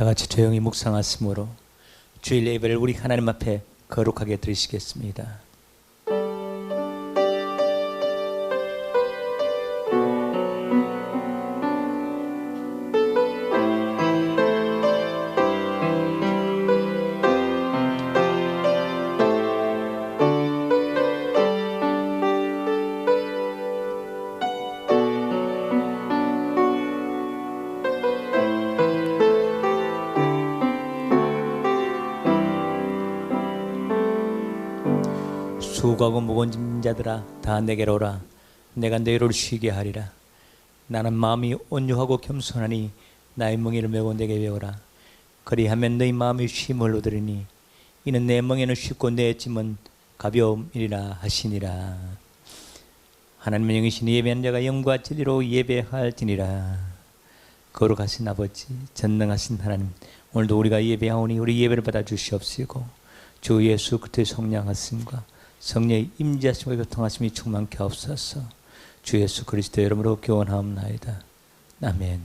같이 조용히 묵상하심으로 주일 예배를 우리 하나님 앞에 거룩하게 드리시겠습니다. 수고하고 무거운 짐진 자들아 다 내게로 오라. 내가 너희를 쉬게 하리라. 나는 마음이 온유하고 겸손하니 나의 멍에를 메고 내게 배우라. 그리하면 너희 마음이 쉼을 얻으리니 이는 내 멍에는 쉽고 내 짐은 가벼움이라 하시니라. 하나님의 영이신 예배하는 자가 영과 진리로 예배할지니라. 거룩하신 아버지, 전능하신 하나님, 오늘도 우리가 예배하오니 우리 예배를 받아 주시옵시고 주 예수 그리스도의 성령하심과 성령의 임재하심과 교통하심이 충만케 하옵소서. 주 예수 그리스도의 이름으로 교원하옵나이다. 아멘.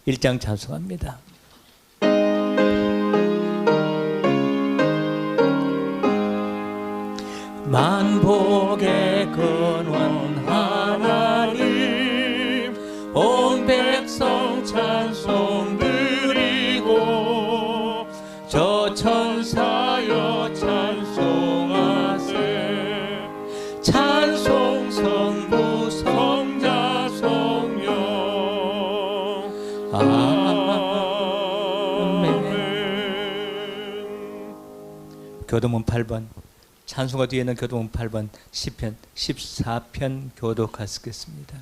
1장 찬송합니다. 만복의 근원 하나님, 온 백성 찬송 드리고 저 천사여 찬송하세. 찬송 성부 성자 성령. 아멘. 교도문 8번, 찬송가 뒤에 있는 교도문 8번, 시편 14편 교독하시겠습니다.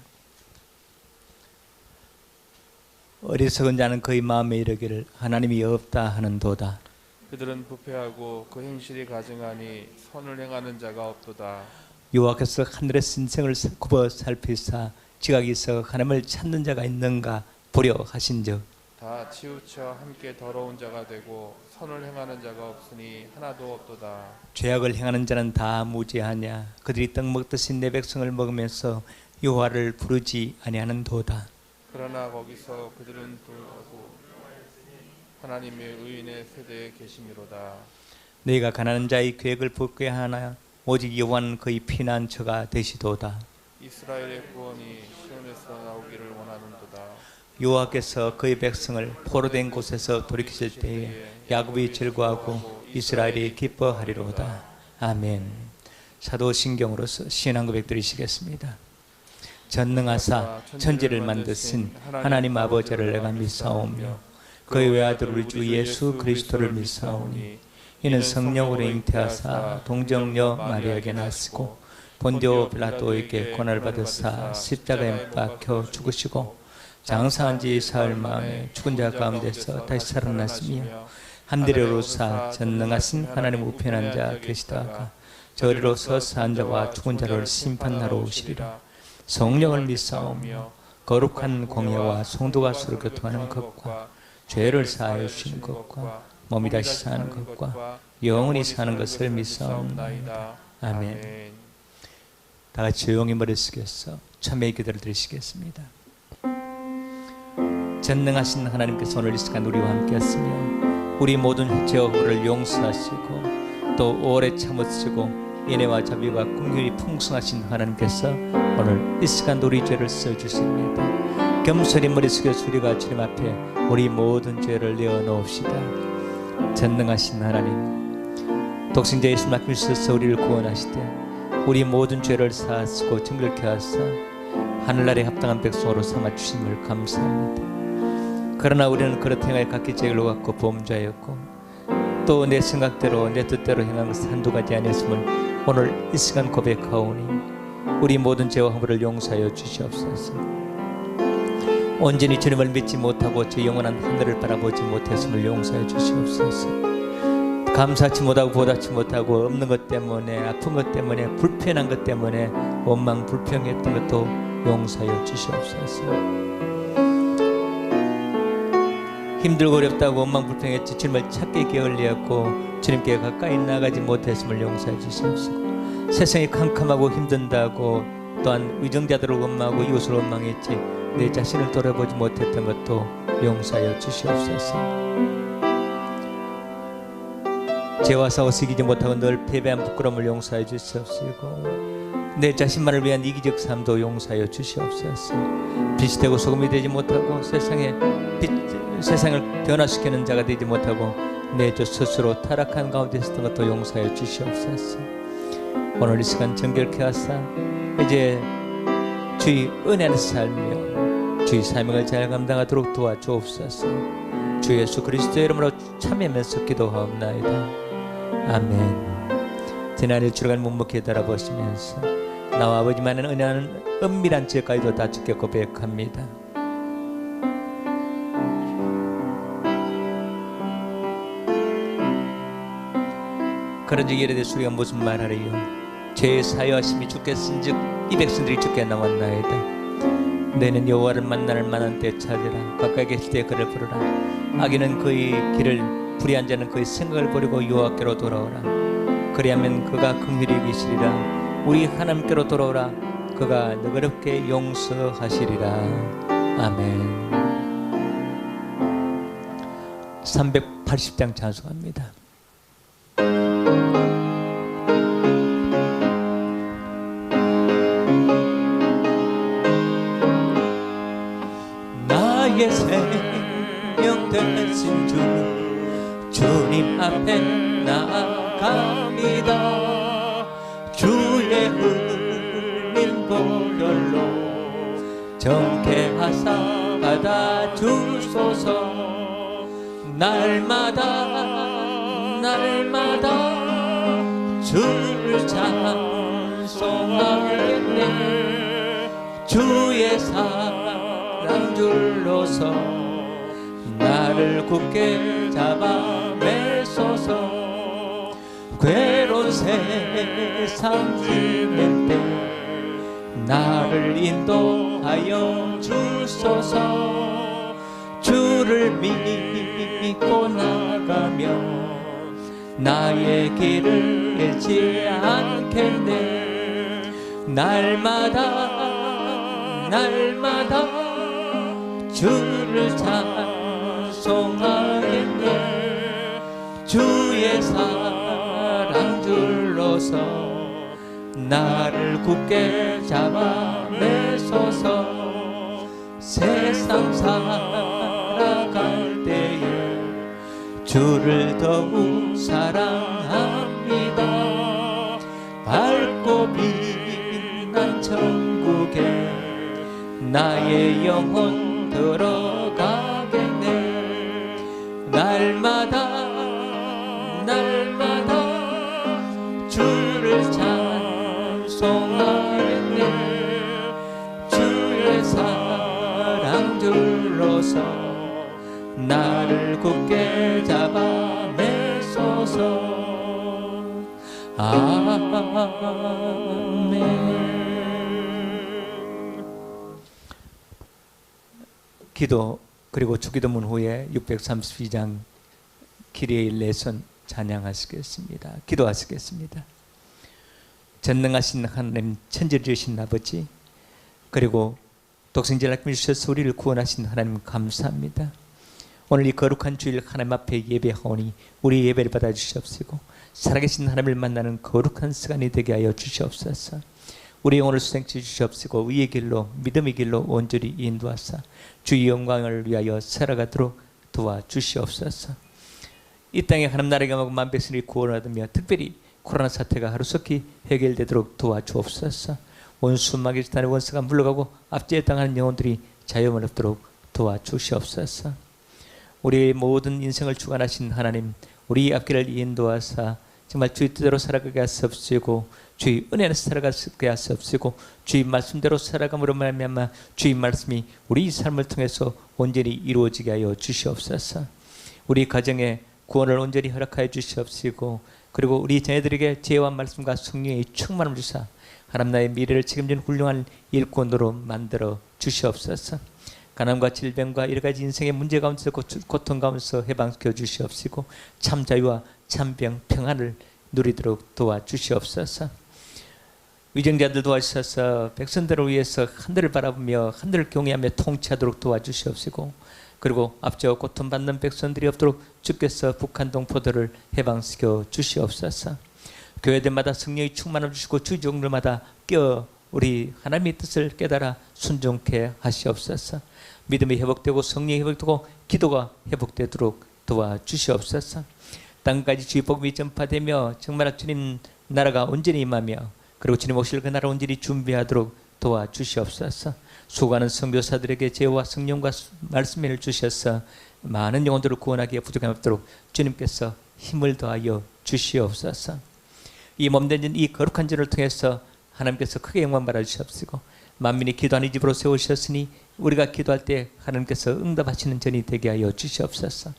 어리석은 자는 그의 마음에 이르기를 하나님이 없다 하는도다. 그들은 부패하고 그 행실이 가증하니 선을 행하는 자가 없도다. 여호와께서 하늘의 신생을 굽어 살피사 지각에서 하나님을 찾는 자가 있는가 보려 하신즉 다 치우쳐 함께 더러운 자가 되고 선을 행하는 자가 없으니 하나도 없도다. 죄악을 행하는 자는 다 무죄하냐. 그들이 떡 먹듯이 내 백성을 먹으면서 여호와를 부르지 아니하는도다. 그러나 거기서 그들은 불하고 하나님의 의인의 세대에 계심이로다. 너희가 가난한 자의 계획을 붙게 하나 오직 여호와는 그의 피난처가 되시도다. 이스라엘의 구원이 시온에서 나오기를 원하는도다. 여호와께서 그의 백성을 포로된 곳에서 돌이키실 때에 야곱이 즐거워하고 이스라엘이 기뻐하리로다. 아멘. 사도신경으로서 신앙 고백 드리시겠습니다. 전능하사 천지를 만드신 하나님 아버지를 내가 믿사오며 그의 외아들 우리 주 예수 그리스도를 믿사오니 이는 성령으로 잉태하사 동정녀 마리아에게 나시고 본디오 빌라도에게 고난을 받으사 십자가에 못 박혀 죽으시고 장사한 지 사흘 만에 죽은 자 가운데서 다시 살아났으며 하늘에 오르사 전능하신 하나님 우편한 자 계시다가 저리로 서서 앉아와 죽은 자를 심판하러 오시리라. 성령을 믿사오며 거룩한 공예와 성도가 서로 교통하는 것과 죄를 사하여 주시는 것과 몸이 다시 사는 것과 영원히 사는 것을 믿사옵나이다. 아멘. 다 같이 조용히 머리 숙여서 참회의 기도를 드리시겠습니다. 전능하신 하나님께서 오늘 이 시간 우리와 함께 하시며 우리 모든 죄악을 용서하시고 또 오래 참으시고 인애와 자비와 긍휼이 풍성하신 하나님께서 오늘 이 시간 우리 죄를 써주십니다. 겸손히 머리 숙여 우리가 주님 앞에 우리 모든 죄를 내어놓읍시다. 전능하신 하나님, 독생자 예수 맡기셔서 우리를 구원하시되 우리 모든 죄를 사하시고 정결케 하사 하늘나라에 합당한 백성으로 삼아주심을 감사합니다. 그러나 우리는 그렇게 행하여 각기 죄를 갖고 범죄하였고 또 내 생각대로 내 뜻대로 행한 것을 한두 가지 아니었음을 오늘 이 시간 고백하오니 우리 모든 죄와 허물을 용서하여 주시옵소서. 온전히 주님을 믿지 못하고 저 영원한 하늘을 바라보지 못했음을 용서해 주시옵소서. 감사치 못하고 보답치 못하고 없는 것 때문에 아픈 것 때문에 불편한 것 때문에 원망 불평했던 것도 용서해 주시옵소서. 힘들고 어렵다고 원망 불평했지 주님을 찾기 게을리했고 주님께 가까이 나가지 못했음을 용서해 주시옵소서. 세상이 캄캄하고 힘든다고 또한 위정자들을 원망하고 이웃을 원망했지 내 자신을 돌아보지 못했던 것도 용서하여 주시옵소서. 죄와 싸워 이기지 못하고 늘 패배한 부끄러움을 용서하여 주시옵시고 내 자신만을 위한 이기적 삶도 용서하여 주시옵소서. 빛이 되고 소금이 되지 못하고 세상을 변화시키는 자가 되지 못하고 내 저 스스로 타락한 가운데 있었던 것도 용서하여 주시옵소서. 오늘 이 시간 정결케 하사 이제 주의 은혜 안에서 살며 주의 사명을 잘 감당하도록 도와주옵소서. 주 예수 그리스도의 이름으로 참여하면서 기도하옵나이다. 아멘. 지난일 주간 묵묵히 달아보시면서 나와 아버지만은 은혜하는 은밀한 죄까지도 다 주께 고백합니다. 그런즉 이에 대해 우리가 무슨 말하리요? 죄의 사유하심이 주께 쓴즉 이 백성들이 주께 나왔나이다. 너희는 여호와를 만날 만한 때 찾으라. 가까이 계실 때 그를 부르라. 악인은 그의 길을 불의한 자는 그의 생각을 버리고 여호와께로 돌아오라. 그리하면 그가 긍휼히 여기시리라. 우리 하나님께로 돌아오라. 그가 너그럽게 용서하시리라. 아멘. 380장 찬송합니다. 나의 생명 되신 주 주님 앞에 나아갑니다. 주의 흘린 보혈로 정케 하사 받아주소서. 날마다 주를 찬송하겠네. 주의 사랑 줄로서 나를 굳게 잡아 매소서. 괴로운 세상 지낼 때 나를 인도하여 주소서. 주를 믿고 나가며 나의 길을 잃지 않겠네. 날마다 주를 찬송하겠네. 주의 사랑 줄로서 나를 굳게 잡아 매소서. 세상 살아갈 때에 주를 더욱 사랑합니다. 밝고 빛난 천국에 나의 영혼 들어가겠네. 날마다 주를 찬송하겠네. 주의 사랑 줄로서 나를 굳게 잡아 매소서. 아멘. 기도 그리고 주기도문 후에 632장 기리의 레선 찬양하시겠습니다. 기도하시겠습니다. 전능하신 하나님, 천지를 지으신 아버지, 그리고 독생자를 주셔서 우리를 구원하신 하나님 감사합니다. 오늘 이 거룩한 주일 하나님 앞에 예배하오니 우리 예배를 받아주시옵시고 살아계신 하나님을 만나는 거룩한 시간이 되게 하여 주시옵소서. 우리 영혼을 수생치 주시옵시고 의의 길로 믿음의 길로 온전히 인도하사 주의 영광을 위하여 살아가도록 도와주시옵소서. 이 땅에 하나님 나라가 임하고 만백성이 구원을 얻으며 특별히 코로나 사태가 하루속히 해결되도록 도와주옵소서. 원수 마귀단의 원수가 물러가고 압제에 당하는 영혼들이 자유함을 얻도록 도와주시옵소서. 우리의 모든 인생을 주관하신 하나님, 우리 앞길을 인도하사 정말 주의 뜻대로 살아가게 하시옵시고 주의 은혜는 살아가게 하시옵시고 주의 말씀대로 살아감으로 말미암아 주의 말씀이 우리 삶을 통해서 온전히 이루어지게 하여 주시옵소서. 우리 가정에 구원을 온전히 허락하여 주시옵시고 그리고 우리 자녀들에게 지혜와 말씀과 성령의 충만함을 주사 하나님 나의 미래를 책임지는 훌륭한 일꾼으로 만들어 주시옵소서. 가난과 질병과 여러 가지 인생의 문제 가운데서 고통 가운데서 해방시켜 주시옵시고 참 자유와 참병 평안을 누리도록 도와주시옵소서. 위정자들 도와주셔서 백성들을 위해서 하늘을 바라보며 하늘을 경외하며 통치하도록 도와주시옵시고 그리고 앞서 고통받는 백성들이 없도록 주께서 북한 동포들을 해방시켜 주시옵소서. 교회들마다 성령이 충만을 주시고 주종들마다 깨어 우리 하나님의 뜻을 깨달아 순종케 하시옵소서. 믿음이 회복되고 성령이 회복되고 기도가 회복되도록 도와주시옵소서. 땅까지 주의 복음이 전파되며 정말 주님 나라가 온전히 임하며 그리고 주님 오실 그 나라 온전히 준비하도록 도와주시옵소서. 수고하는 선교사들에게 지혜와 성령과 말씀을 주셔서 많은 영혼들을 구원하기에 부족함이 없도록 주님께서 힘을 더하여 주시옵소서. 이 몸된 이 거룩한 전을 통해서 하나님께서 크게 영광 받아 주시옵시고 만민이 기도하는 집으로 세우셨으니 우리가 기도할 때 하나님께서 응답하시는 전이 되게 하여 주시옵소서.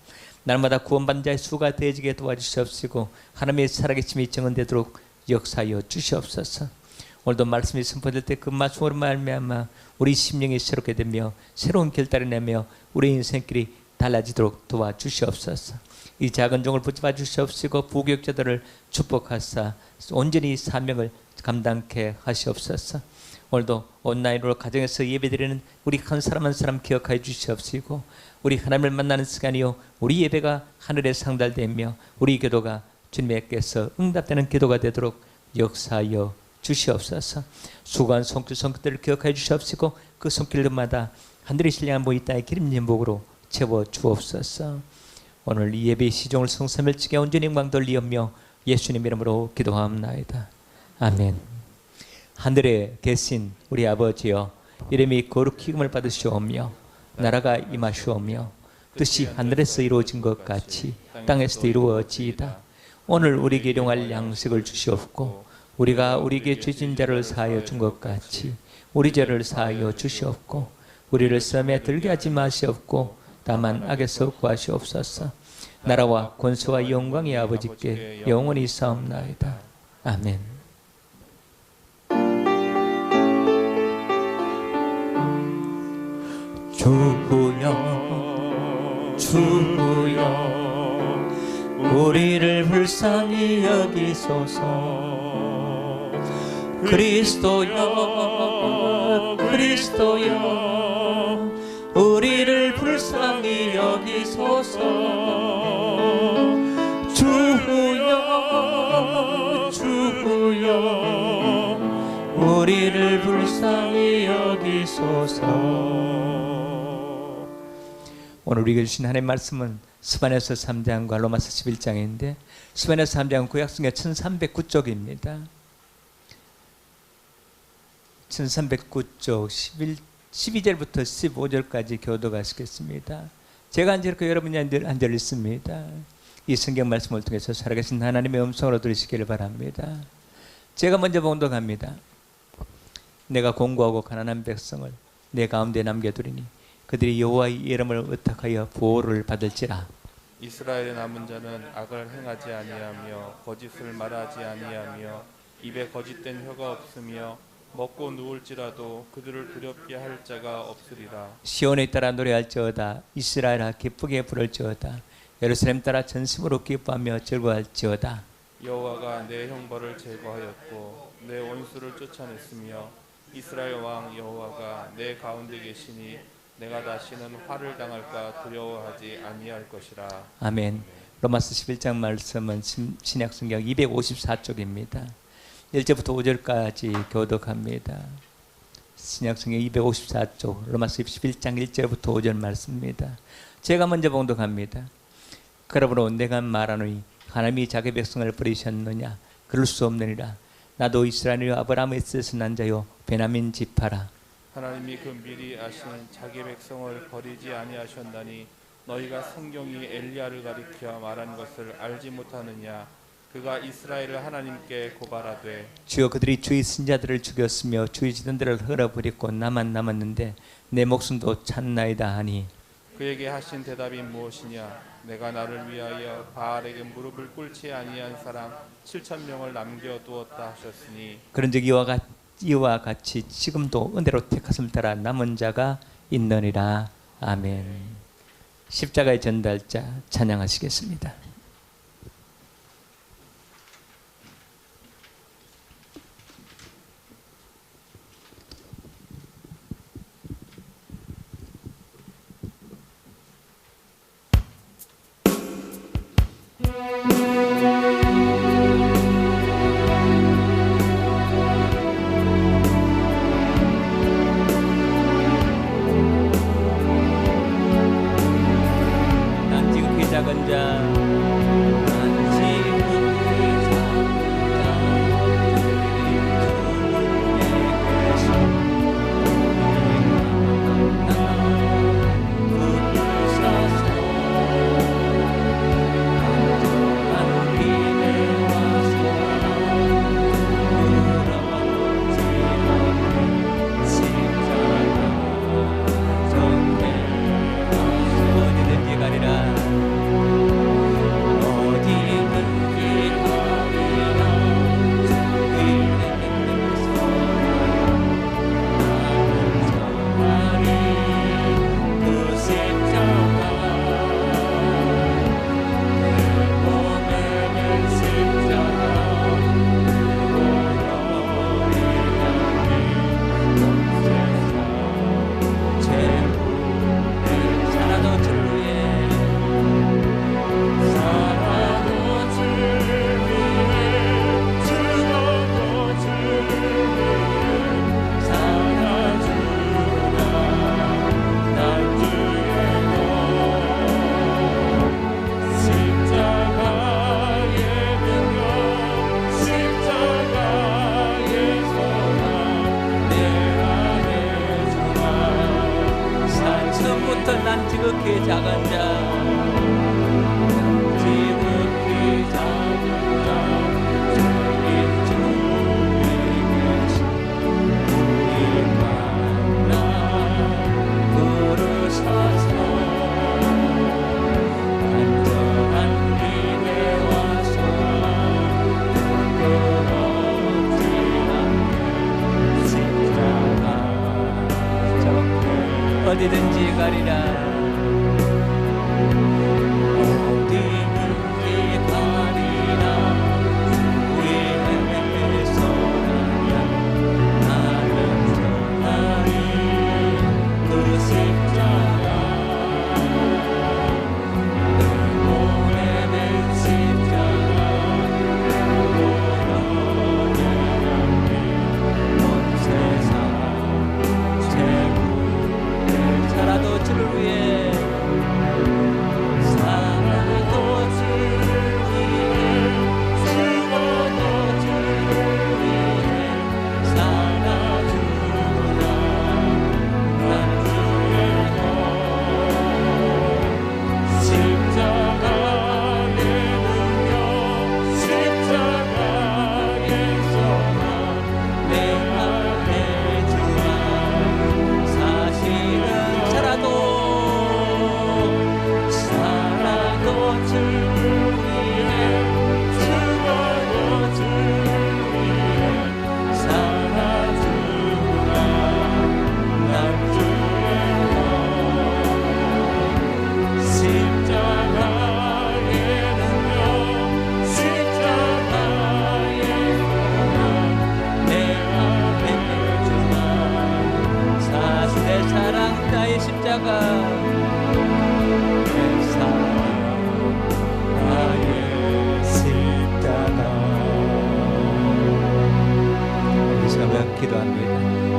날마다 구원받는 자의 수가 더해지게 도와주시옵시고 하나님의 살아계심이 증언되도록 역사하여 주시옵소서. 오늘도 말씀이 선포될 때 그 말씀으로 말미암아 우리 심령이 새롭게 되며 새로운 결단을 내며 우리 인생길이 달라지도록 도와주시옵소서. 이 작은 종을 붙잡아 주시옵시고 부교육자들을 축복하사 온전히 사명을 감당케 하시옵소서. 오늘도 온라인으로 가정에서 예배드리는 우리 한 사람 한 사람 기억하여 주시옵시고 우리 하나님을 만나는 시간이요 우리 예배가 하늘에 상달되며 우리 기도가 주님께서 응답되는 기도가 되도록 역사하여 주시옵소서. 수고한 손길들을 기억하여 주시옵시고 그 손길들마다 하늘의 신령한 모이 땅의 기름진 복으로 채워 주옵소서. 오늘 이 예배의 시종을 성삼일찍에 온전히 영광 돌리오며 예수님 이름으로 기도하옵나이다. 아멘. 하늘에 계신 우리 아버지여, 이름이 거룩히 기름을 받으시오며 나라가 임하시오며 뜻이 하늘에서 이루어진 것 같이 땅에서도 이루어지이다. 오늘 우리에게 일용할 양식을 주시옵고 우리가 우리에게 죄진 자를 사하여 준 것 같이 우리 죄를 사하여 주시옵고 우리를 시험에 들게 하지 마시옵고 다만 악에서 구하시옵소서. 나라와 권세와 영광이 아버지께 영원히 있사옵나이다. 아멘. 주여 주여 우리를 불쌍히 여기소서. 그리스도여 그리스도여 우리를 불쌍히 여기소서. 주여 주여 우리를 불쌍히 여기소서. 오늘 우리에게 주신 하나님의 말씀은 스바냐서 3장과 로마서 11장인데 스바냐서 3장은 구약성경 1309쪽입니다. 1309쪽 12절부터 15절까지 교도가 시겠습니다. 제가 앉아있고 여러분이 앉아있습니다. 이 성경 말씀을 통해서 살아계신 하나님의 음성으로 들으시기를 바랍니다. 제가 먼저 봉독합니다. 내가 공고하고 가난한 백성을 내 가운데 남겨두리니 그들이 여호와의 이름을 의탁하여 보호를 받을지라. 이스라엘의 남은 자는 악을 행하지 아니하며 거짓을 말하지 아니하며 입에 거짓된 혀가 없으며 먹고 누울지라도 그들을 두렵게 할 자가 없으리라. 시온에 따라 노래할지어다. 이스라엘아 기쁘게 부를지어다. 예루살렘 따라 전심으로 기뻐하며 즐거워할지어다. 여호와가 내 형벌을 제거하였고 내 원수를 쫓아냈으며 이스라엘 왕 여호와가 내 가운데 계시니 내가 다시는 화를 당할까 두려워하지 아니할 것이라. 아멘. 로마서 11장 말씀은 신약성경 254쪽입니다. 1절부터 5절까지 교독합니다. 신약성경 254쪽 로마서 11장 1절부터 5절 말씀입니다. 제가 먼저 봉독합니다. 그러므로 내가 말하노니 하나님이 자기 백성을 버리셨느냐? 그럴 수 없느니라. 나도 이스라엘의 아브라함의 뜻을 난 자요 베냐민 지파라. 하나님이 그 미리 아신 자기 백성을 버리지 아니하셨나니 너희가 성경이 엘리야를 가리켜 말한 것을 알지 못하느냐? 그가 이스라엘을 하나님께 고발하되 주여 그들이 주의 선자들을 죽였으며 주의 지도자들을 흘러버렸고 나만 남았는데 내 목숨도 찾나이다 하니 그에게 하신 대답이 무엇이냐? 내가 나를 위하여 바알에게 무릎을 꿇지 아니한 사람 7,000명을 남겨두었다 하셨으니 그런즉 이와 같이 지금도 은혜로 택하심을 따라 남은 자가 있느니라. 아멘. 십자가의 전달자 찬양하시겠습니다. 지극히 작은 자 지극히 작은 자 주님 주의 계신 우리 만나 부르소서 안전한 길에 와서 부끄럽지 않게 십자가 적 어디든지 가리라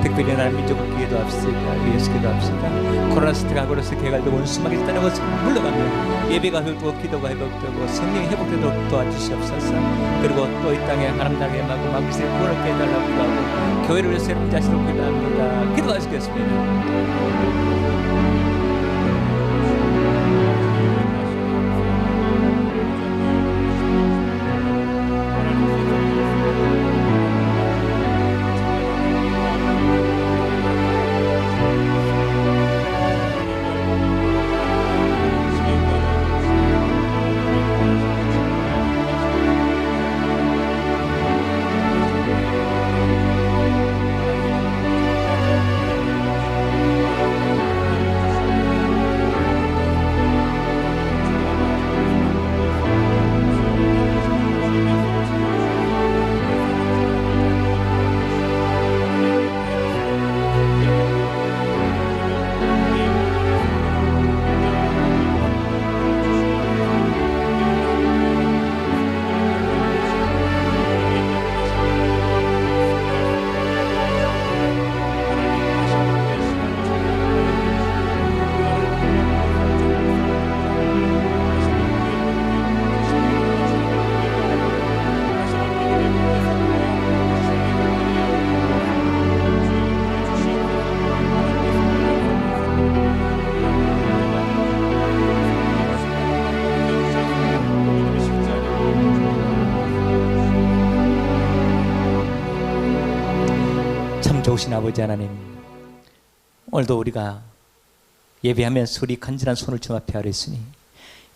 특별히 나를 민족을 기도합시다. 위해서 기도합시다. 코로나 스트가 그로서 개갈도 원수막이 있다는 것을 물러가며 예배가 회복되고 기도가 회복되고 성령이 회복되도록 도와주시옵소서. 그리고 또 이 땅에 하나님 나라가 임하고 만민의 구원을 깨달라고 기도하고 교회를 위해서 여러분 자신을 기도합니다. 기도하시겠습니다. 좋으신 아버지 하나님, 오늘도 우리가 예배하면서 우리 간절한 손을 주 앞에 아뢰으니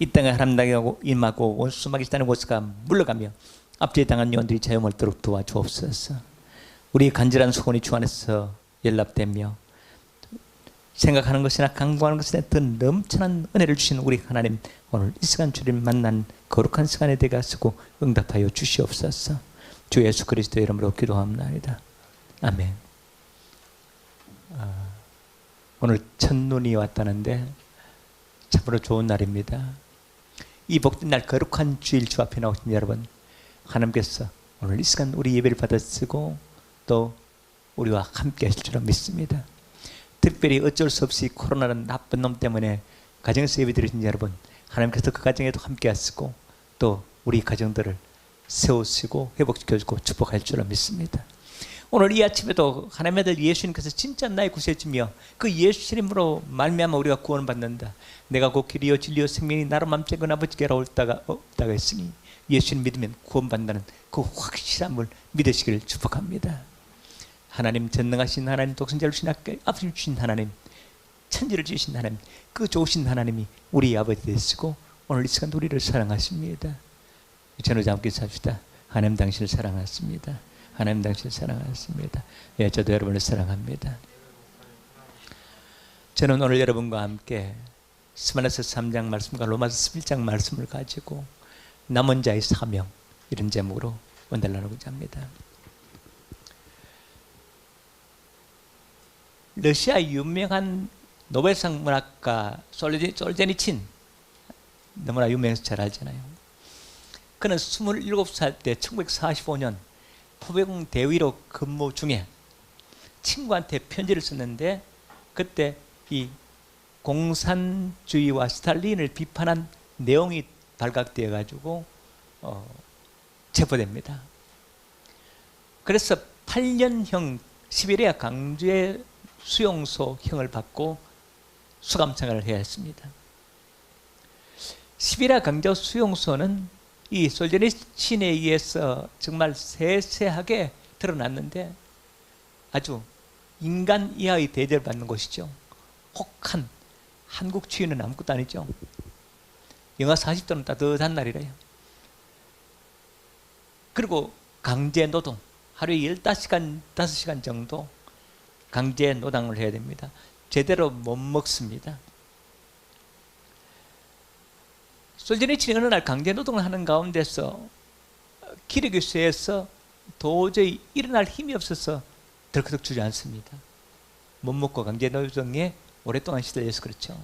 이 땅에 하나님 나라가 임하고 원수막이 있다는 곳을 물러가며 앞뒤에 당한 영혼들이 자유 멀도록 도와주옵소서. 우리 간절한 소원이 주 안에서 연락되며 생각하는 것이나 강구하는 것이나 더 넘쳐난 은혜를 주신 우리 하나님, 오늘 이 시간 주를 만난 거룩한 시간에 되게 하시고 응답하여 주시옵소서. 주 예수 그리스도의 이름으로 기도합니다. 아멘. 오늘 첫눈이 왔다는데 참으로 좋은 날입니다. 이 복된 날 거룩한 주일 주 앞에 나오신 여러분, 하나님께서 오늘 이 시간 우리 예배를 받아쓰고 또 우리와 함께 하실 줄 믿습니다. 특별히 어쩔 수 없이 코로나는 나쁜 놈 때문에 가정에서 예배 드리신 여러분, 하나님께서 그 가정에도 함께 하시고 또 우리 가정들을 세우시고 회복시켜주고 축복할 줄 믿습니다. 오늘 이 아침에도 하나님의 아들 예수님께서 진짜 나의 구세주며 그 예수님으로 말미암아 우리가 구원받는다. 내가 곧 길이요 진리요 생명이 나로 맘짝은 아버지께로 올다가 없다가 했으니 예수님 믿으면 구원받는다는 그 확실함을 믿으시기를 축복합니다. 하나님 전능하신 하나님, 독생자를 주신 아버지 주신 하나님, 천지를 주신 하나님, 그 좋으신 하나님이 우리 아버지 되시고 오늘 이 시간 우리를 사랑하십니다. 전우자 함께 삽시다. 하나님 당신을 사랑하십니다. 하나님 당신을 사랑하십니다. 예, 저도 여러분을 사랑합니다. 저는 오늘 여러분과 함께 스바냐서 3장 말씀과 로마서 11장 말씀을 가지고 남은 자의 사명, 이런 제목으로 오늘 나누고자 합니다. 러시아 유명한 노벨상 문학가 솔제니친, 너무나 유명해서 잘 알잖아요. 그는 27살 때 1945년 포병 대위로 근무 중에 친구한테 편지를 썼는데 그때 이 공산주의와 스탈린을 비판한 내용이 발각되어 가지고 체포됩니다. 그래서 8년형 시베리아 강제 수용소형을 받고 수감생활을 해야 했습니다. 시베리아 강제 수용소는 이 솔제니친에 의해서 정말 세세하게 드러났는데 아주 인간 이하의 대접을 받는 곳이죠. 혹한 한국 추위는 아무것도 아니죠. 영하 40도는 따뜻한 날이래요. 그리고 강제 노동, 하루에 15시간, 5시간 정도 강제 노동을 해야 됩니다. 제대로 못 먹습니다. 솔제니친이 어느 날 강제 노동을 하는 가운데서 기력이 쇠해서 도저히 일어날 힘이 없어서 덜커덕 주저앉습니다. 못 먹고 강제 노동에 오랫동안 시달려서 그렇죠.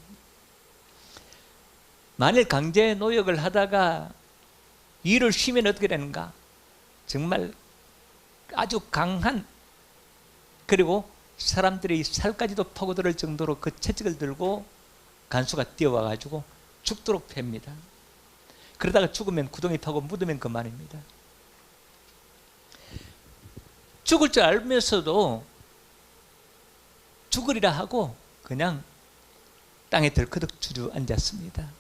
만일 강제 노역을 하다가 일을 쉬면 어떻게 되는가? 정말 아주 강한, 그리고 사람들이 살까지도 파고들 정도로 그 채찍을 들고 간수가 뛰어와 가지고 죽도록 팹니다. 그러다가 죽으면 구덩이 파고 묻으면 그만입니다. 죽을 줄 알면서도 죽으리라 하고 그냥 땅에 덜커덕 주저앉았습니다.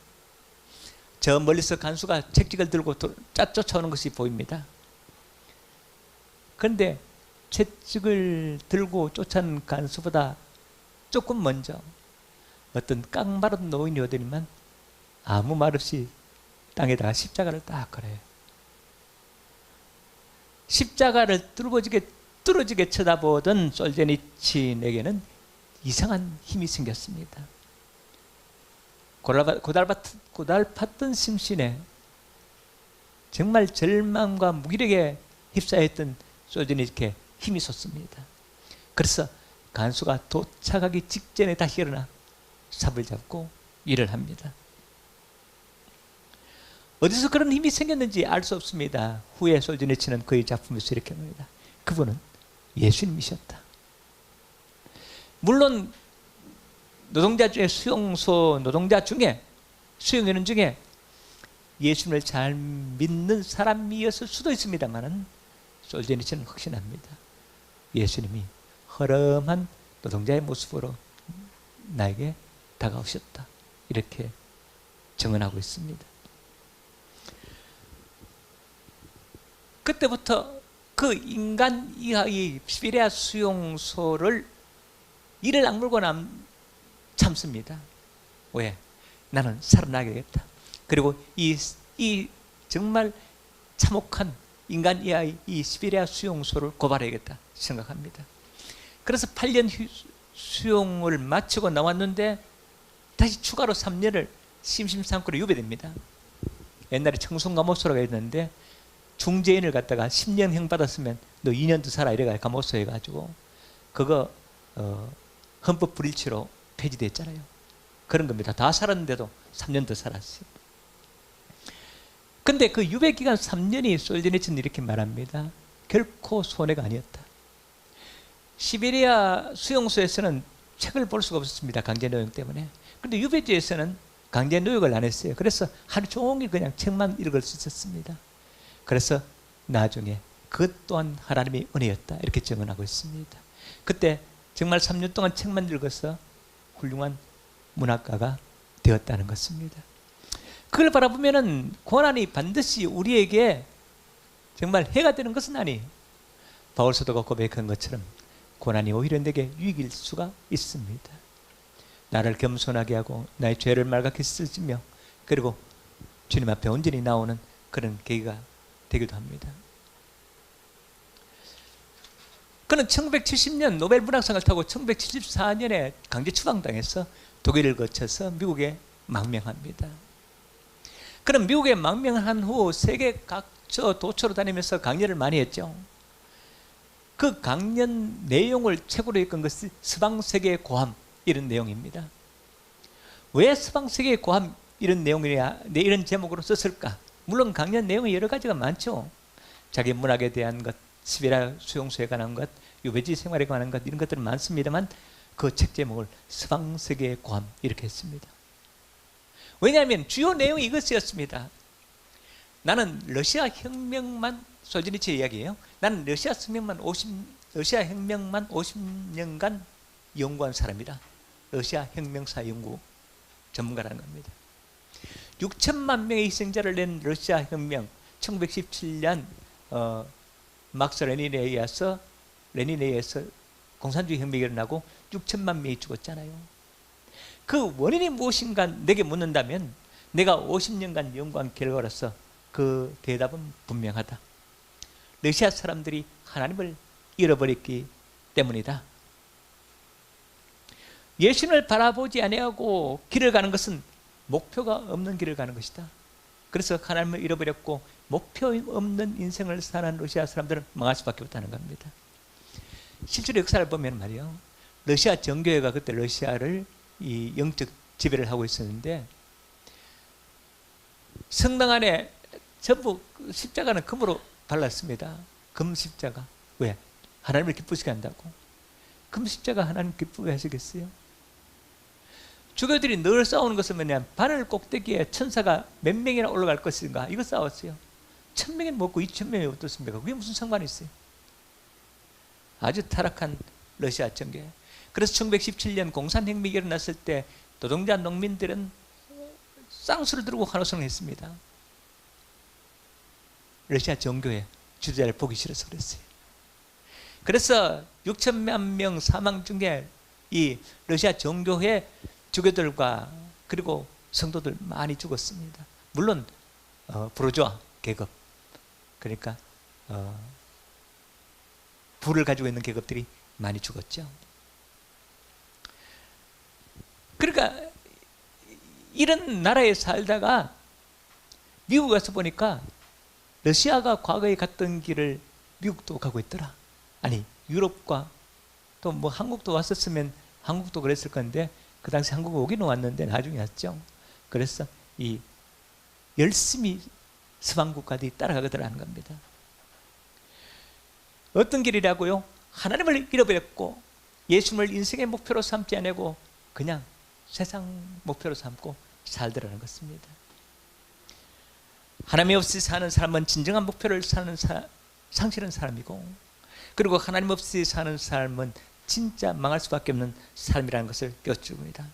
저 멀리서 간수가 채찍을 들고 쫓아오는 것이 보입니다. 그런데 채찍을 들고 쫓아오는 간수보다 조금 먼저 어떤 깡마른 노인이 오더니만 아무 말 없이 땅에다가 십자가를 딱 걸어요. 십자가를 뚫어지게 쳐다보던 솔제니친에게는 이상한 힘이 생겼습니다. 고달팠던 심신에 정말 절망과 무기력에 휩싸였던 솔제니친에게 힘이 솟습니다. 그래서 간수가 도착하기 직전에 다시 일어나 삽을 잡고 일을 합니다. 어디서 그런 힘이 생겼는지 알 수 없습니다. 후에 솔제니친은 그의 작품에서 이렇게 합니다. 그분은 예수님이셨다. 물론 노동자 중에 수용인원 중에 예수님을 잘 믿는 사람이었을 수도 있습니다만은 솔제니친은 확신합니다. 예수님이 허름한 노동자의 모습으로 나에게 다가오셨다. 이렇게 증언하고 있습니다. 그때부터 그 인간 이하의 시베리아 수용소를 이를 악물고 참습니다. 왜? 나는 살아나야겠다. 그리고 이 정말 참혹한 인간 이하의 이 시베리아 수용소를 고발해야겠다 생각합니다. 그래서 8년 수용을 마치고 나왔는데 다시 추가로 3년을 심심삼고로 유배됩니다. 옛날에 청송감옥소라고 했는데 중재인을 갖다가 10년형 받았으면 너 2년 더 살아 이래가 감옥소 해가지고 그거 헌법 불일치로 폐지됐잖아요. 그런 겁니다. 다 살았는데도 3년 더 살았어요. 근데 그 유배 기간 3년이 솔제니친은 이렇게 말합니다. 결코 손해가 아니었다. 시베리아 수용소에서는 책을 볼 수가 없었습니다. 강제노역 때문에. 그런데 유배지에서는 강제노역을 안 했어요. 그래서 하루 종일 그냥 책만 읽을 수 있었습니다. 그래서 나중에 그것 또한 하나님의 은혜였다. 이렇게 증언하고 있습니다. 그때 정말 3년 동안 책만 읽어서 훌륭한 문학가가 되었다는 것입니다. 그걸 바라보면은 고난이 반드시 우리에게 정말 해가 되는 것은 아니에요. 바울 사도가 고백한 것처럼 고난이 오히려 내게 유익일 수가 있습니다. 나를 겸손하게 하고 나의 죄를 말갛게 씻으며 그리고 주님 앞에 온전히 나오는 그런 계기가 되기도 합니다. 그는 1970년 노벨 문학상을 타고 1974년에 강제 추방당해서 독일을 거쳐서 미국에 망명합니다. 그는 미국에 망명한 후 세계 각처 도처로 다니면서 강연을 많이 했죠. 그 강연 내용을 책으로 읽은 것이 서방세계의 고함, 이런 내용입니다. 왜 서방세계의 고함 이런 내용이냐, 이런 제목으로 썼을까? 물론 강연 내용이 여러 가지가 많죠. 자기 문학에 대한 것, 시베리아 수용소에 관한 것, 유배지 생활에 관한 것, 이런 것들은 많습니다만 그 책 제목을 서방세계의 고함 이렇게 했습니다. 왜냐하면 주요 내용이 이것이었습니다. 나는 러시아 혁명만, 솔제니치의 이야기예요. 나는 러시아 혁명만 50년간 연구한 사람이다. 러시아 혁명사 연구 전문가라는 겁니다. 6천만 명의 희생자를 낸 러시아 혁명, 1917년 막스 레닌에 의해서 공산주의 혁명이 일어나고 6천만 명이 죽었잖아요. 그 원인이 무엇인가 내게 묻는다면 내가 50년간 연구한 결과로서 그 대답은 분명하다. 러시아 사람들이 하나님을 잃어버렸기 때문이다. 예수님을 바라보지 아니하고 길을 가는 것은 목표가 없는 길을 가는 것이다. 그래서 하나님을 잃어버렸고 목표 없는 인생을 사는 러시아 사람들은 망할 수밖에 없다는 겁니다. 실제로 역사를 보면 말이요, 러시아 정교회가 그때 러시아를 이 영적 지배를 하고 있었는데 성당 안에 전부 십자가는 금으로 발랐습니다. 금 십자가. 왜? 하나님을 기쁘시게 한다고. 금 십자가 하나님 기쁘게 하시겠어요? 주교들이 늘 싸우는 것은 뭐냐, 바늘 꼭대기에 천사가 몇 명이나 올라갈 것인가, 이거 싸웠어요. 1000명이 먹고 2000명이 어떻습니까? 그게 무슨 상관이 있어요? 아주 타락한 러시아 정교회. 그래서 1917년 공산혁명이 일어났을 때 노동자 농민들은 쌍수를 들고 환호성을 했습니다. 러시아 정교회 주자를 보기 싫어서 그랬어요. 그래서 6천만 명 사망 중에 이 러시아 정교회 주교들과 그리고 성도들 많이 죽었습니다. 물론 부르주아 계급, 그러니까 부를 가지고 있는 계급들이 많이 죽었죠. 그러니까 이런 나라에 살다가 미국 가서 보니까 러시아가 과거에 갔던 길을 미국도 가고 있더라. 아니, 유럽과 또 뭐 한국도 왔었으면 한국도 그랬을 건데 그 당시 한국 오기는 왔는데 나중에 왔죠. 그래서 이 열심히 서방 국가들이 따라가더라는 겁니다. 어떤 길이라고요? 하나님을 잃어버렸고 예수님을 인생의 목표로 삼지 않고 그냥 세상 목표로 삼고 살더라는 것입니다. 하나님 없이 사는 사람은 진정한 목표를 상실한 사람이고, 그리고 하나님 없이 사는 삶은 진짜 망할 수밖에 없는 삶이라는 것을 깨우칩니다.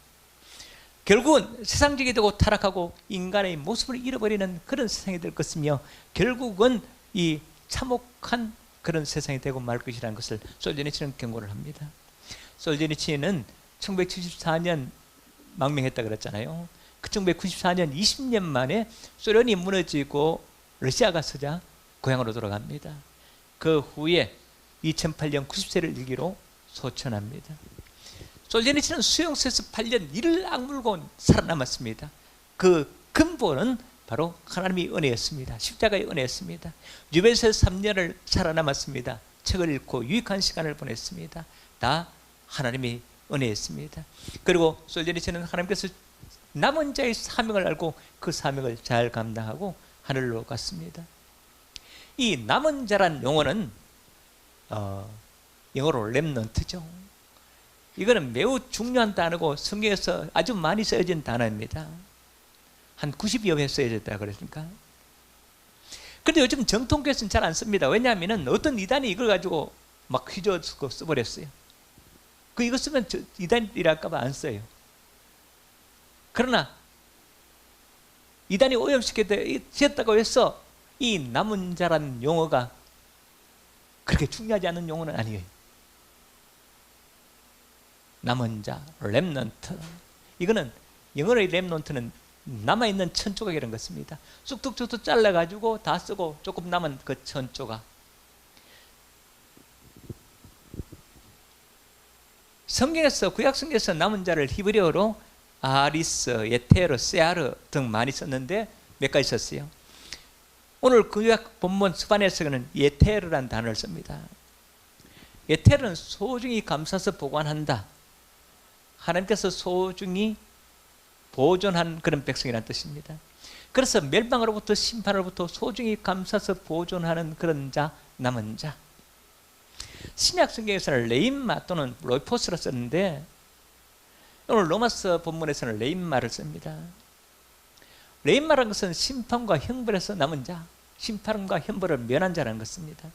결국은 세상적이 되고 타락하고 인간의 모습을 잃어버리는 그런 세상이 될 것이며, 결국은 이 참혹한 그런 세상이 되고 말 것이라는 것을 솔제니치는 경고를 합니다. 솔제니치는 1974년 망명했다 그랬잖아요. 그 1994년 20년 만에 소련이 무너지고 러시아가 서자 고향으로 돌아갑니다. 그 후에 2008년 90세를 일기로 소천합니다. 솔제니치는 수용소에서 8년 이를 악물고 살아남았습니다. 그 근본은 바로 하나님의 은혜였습니다. 십자가의 은혜였습니다. 유배소에서 3년을 살아남았습니다. 책을 읽고 유익한 시간을 보냈습니다. 다 하나님의 은혜였습니다. 그리고 솔제니치는 하나님께서 남은 자의 사명을 알고 그 사명을 잘 감당하고 하늘로 갔습니다. 이 남은 자란 용어는 영어로 렘넌트죠. 이거는 매우 중요한 단어고 성경에서 아주 많이 쓰여진 단어입니다. 한 90여 회 쓰여졌다 그랬습니까? 그런데 요즘 정통교회에서는 잘 안 씁니다. 왜냐하면 어떤 이단이 이걸 가지고 막 휘저어서 써버렸어요. 이거 쓰면 이단이랄까봐 안 써요. 그러나 이단이 오염시켰다고 해서 이 남은 자라는 용어가 그렇게 중요하지 않은 용어는 아니에요. 남은 자, 렘넌트. 이거는 영어의 렘넌트는 남아있는 천조각이라는 것입니다. 쑥쑥쑥쑥 잘라가지고 다 쓰고 조금 남은 그 천조각. 성경에서, 구약 성경에서 남은 자를 히브리어로 아리스, 예테르, 세아르 등 많이 썼는데 몇 가지 썼어요. 오늘 구약 본문 스바네서는 예테르라는 단어를 씁니다. 예테르는 소중히 감싸서 보관한다. 하나님께서 소중히 보존한 그런 백성이라는 뜻입니다. 그래서 멸망으로부터 심판으로부터 소중히 감싸서 보존하는 그런 자, 남은 자. 신약 성경에서는 레인마 또는 로이포스라 썼는데 오늘 로마서 본문에서는 레인마를 씁니다. 레인마라는 것은 심판과 형벌에서 남은 자, 심판과 형벌을 면한 자라는 것입니다.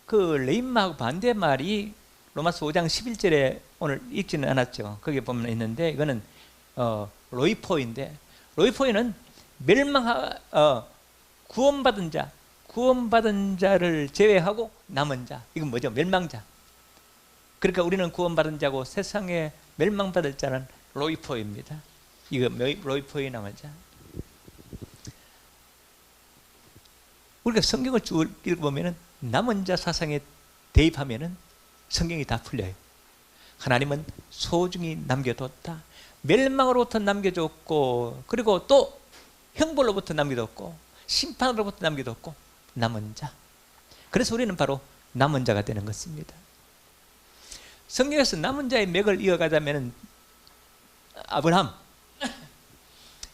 그 레인마하고 반대말이 로마서 5장 11절에 오늘 읽지는 않았죠. 거기 보면 있는데 이거는 로이포인데, 로이포이는 구원받은 자를 제외하고 남은 자. 이건 뭐죠? 멸망자. 그러니까 우리는 구원받은 자고 세상에 멸망받을 자는 로이포입니다. 이거 로이포의 남은 자. 우리가 성경을 쭉 읽어보면 남은 자 사상에 대입하면 성경이 다 풀려요. 하나님은 소중히 남겨뒀다. 멸망으로부터 남겨줬고, 그리고 또 형벌로부터 남겨뒀고, 심판으로부터 남겨뒀고, 남은 자. 그래서 우리는 바로 남은 자가 되는 것입니다. 성경에서 남은 자의 맥을 이어가자면 아브라함,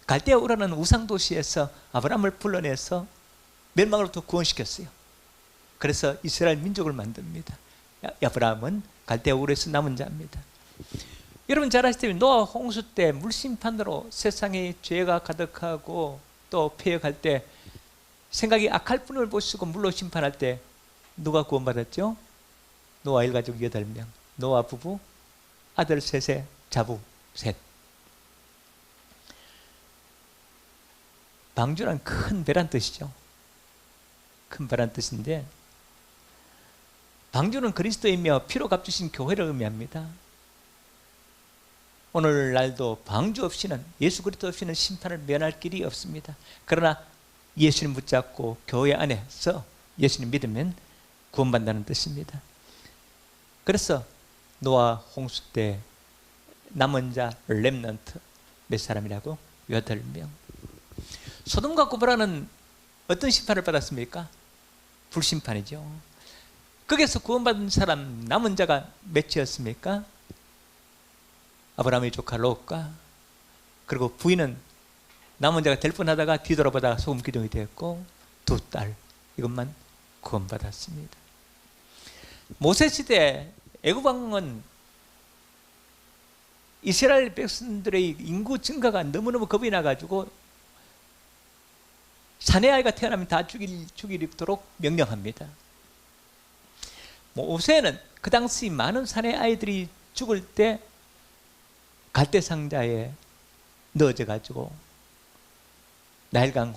갈대아 우라는 우상도시에서 아브라함을 불러내서 멸망으로부터 구원시켰어요. 그래서 이스라엘 민족을 만듭니다. 아브라함은 갈대아 우르에서 남은 자입니다. 여러분 잘 아시다시피 노아 홍수 때 물심판으로 세상에 죄가 가득하고 또 폐역할 때 생각이 악할 뿐을 보시고 물로 심판할 때 누가 구원받았죠? 노아 일가족 8명, 노아 부부, 아들 셋에 자부 셋. 방주란 큰 배란 뜻이죠. 큰 배란 뜻인데 방주는 그리스도이며 피로 값주신 교회를 의미합니다. 오늘날도 방주 없이는, 예수 그리스도 없이는 심판을 면할 길이 없습니다. 그러나 예수님 붙잡고 교회 안에서 예수님 믿으면 구원받는다는 뜻입니다. 그래서 노아 홍수 때 남은 자 렘넌트 몇 사람이라고? 8명. 소돔과 고모라는 어떤 심판을 받았습니까? 불심판이죠. 거기에서 구원받은 사람 남은 자가 몇이었습니까? 아브라함의 조카 롯과, 그리고 부인은 남은 자가 될 뻔하다가 뒤돌아보다가 소금 기둥이 되었고 2딸, 이것만 구원받았습니다. 모세시대 애굽 왕은 이스라엘 백성들의 인구 증가가 너무너무 겁이 나가지고 사내 아이가 태어나면 다 죽이도록 명령합니다. 모세는 그 당시 많은 사내 아이들이 죽을 때 갈대 상자에 넣어져 가지고 나일강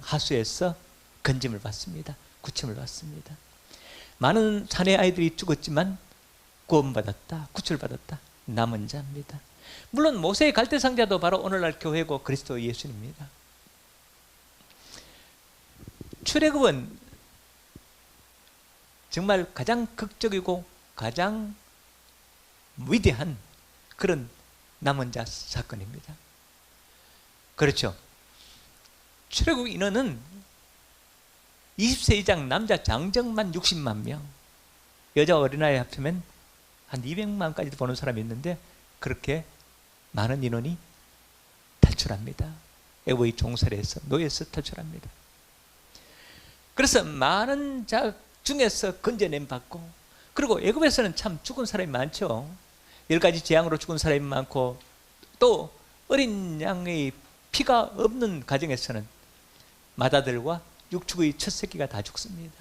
하수에서 건짐을 받습니다. 구침을 받습니다. 많은 사내 아이들이 죽었지만 구원받았다, 구출받았다, 남은 자입니다. 물론 모세의 갈대 상자도 바로 오늘날 교회고 그리스도 예수입니다. 출애굽은 정말 가장 극적이고 가장 위대한 그런 남은 자 사건입니다. 그렇죠. 출애굽 인원은 20세 이상 남자 장정만 60만 명, 여자 어린아이 합치면 한 200만까지도 보는 사람이 있는데 그렇게 많은 인원이 탈출합니다. 애굽의 종살이에서, 노예에서 탈출합니다. 그래서 많은 자 중에서 건져냄 받고, 그리고 애굽에서는 참 죽은 사람이 많죠. 10가지 재앙으로 죽은 사람이 많고 또 어린 양의 피가 없는 가정에서는 맏아들과 육축의 첫 새끼가 다 죽습니다.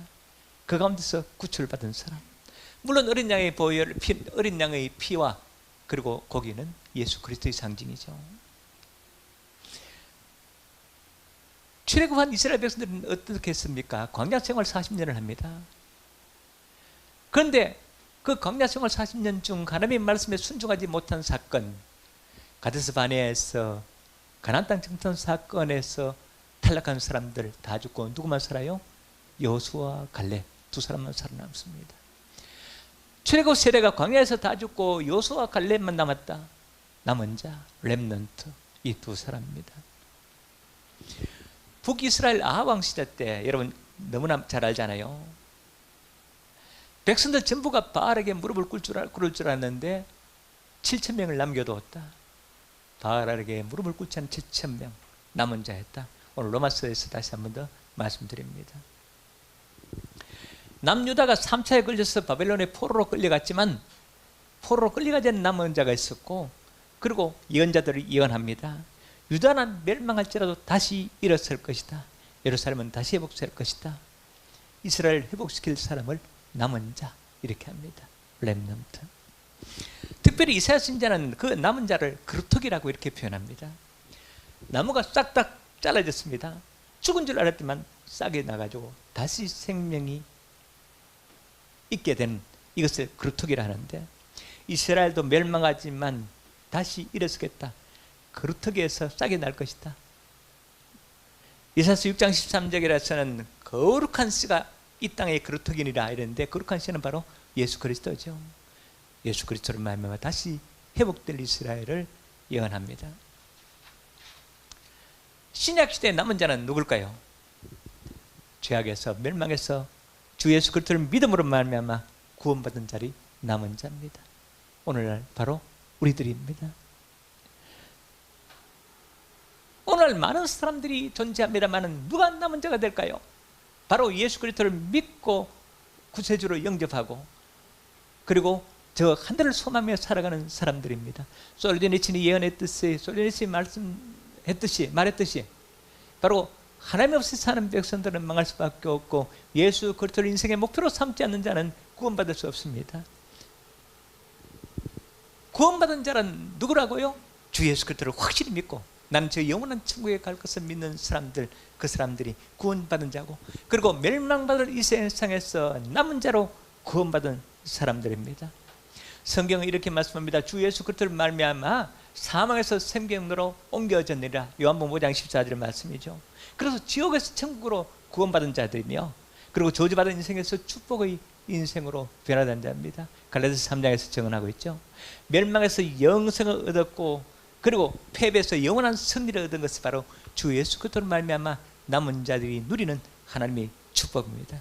그 가운데서 구출을 받은 사람. 물론 어린 양의 보혈, 어린 양의 피와 그리고 고기는 예수 그리스도의 상징이죠. 출애굽한 이스라엘 백성들은 어떻게 했습니까? 광야 생활 40년을 합니다. 그런데 그 광야 생활 40년 중 하나님의 말씀에 순종하지 못한 사건, 가데스 바네아에서 가나안 땅 정탐 사건에서 탈락한 사람들 다 죽고 누구만 살아요? 여호수아와 갈렙 두 사람만 살아남습니다. 출애굽 세대가 광야에서 다 죽고 여호수아와 갈렙만 남았다. 남은 자, 렘넌트, 이 두 사람입니다. 북이스라엘 아합 왕 시대 때 여러분 너무나 잘 알잖아요. 백성들 전부가 바알에게 무릎을 꿇을 줄 알았는데 7,000명을 남겨두었다. 바알에게 무릎을 꿇지 않은 7,000명 남은 자였다. 오늘 로마서에서 다시 한 번 더 말씀드립니다. 남유다가 3차에 걸려서 바벨론의 포로로 끌려갔지만 포로로 끌려가지 않은 남은 자가 있었고, 그리고 예언자들을 예언합니다. 유다는 멸망할지라도 다시 일어설 것이다. 예루살렘은 다시 회복될 것이다. 이스라엘 회복시킬 사람을 남은 자 이렇게 합니다. 렘넌트. 특별히 이사야 선지자는 그 남은 자를 그루터기라고 이렇게 표현합니다. 나무가 싹 다 잘라졌습니다. 죽은 줄 알았지만 싹이 나가지고 다시 생명이 있게 된 이것을 그루터기라 하는데, 이스라엘도 멸망하지만 다시 일어서겠다. 그루터기에서 싹이 날 것이다. 이사야서 6장 13절에서는 거룩한 씨가 이 땅의 그루터기니라 이랬는데, 거룩한 씨는 바로 예수 그리스도죠. 예수 그리스도를 말미암아 다시 회복될 이스라엘을 예언합니다. 신약시대의 남은 자는 누굴까요? 죄악에서 멸망해서 주 예수 그리스도를 믿음으로 말미암아 구원받은 자리 남은 자입니다. 오늘날 바로 우리들입니다. 오늘 많은 사람들이 존재합니다만 누가 남은 자가 될까요? 바로 예수 그리스도를 믿고 구세주로 영접하고 그리고 저 하늘을 소망하며 살아가는 사람들입니다. 솔저니친이 예언했듯이, 솔저니친이 말했듯이 바로 하나님 없이 사는 백성들은 망할 수밖에 없고, 예수 그리스도를 인생의 목표로 삼지 않는 자는 구원받을 수 없습니다. 구원받은 자는 누구라고요? 주 예수 그리스도를 확실히 믿고 나는 저 영원한 천국에 갈 것을 믿는 사람들, 그 사람들이 구원받은 자고, 그리고 멸망받을 이 세상에서 남은 자로 구원받은 사람들입니다. 성경은 이렇게 말씀합니다. 주 예수 그리스도를 말미암아 사망에서 생명으로 옮겨졌느니라. 요한복음 5장 14절의 말씀이죠. 그래서 지옥에서 천국으로 구원받은 자들이며, 그리고 저주받은 인생에서 축복의 인생으로 변화된 자입니다. 갈라디아서 3장에서 증언하고 있죠. 멸망에서 영생을 얻었고 그리고 패배에서 영원한 승리를 얻은 것이 바로 주 예수 그리스도를 말미암아 남은 자들이 누리는 하나님의 축복입니다.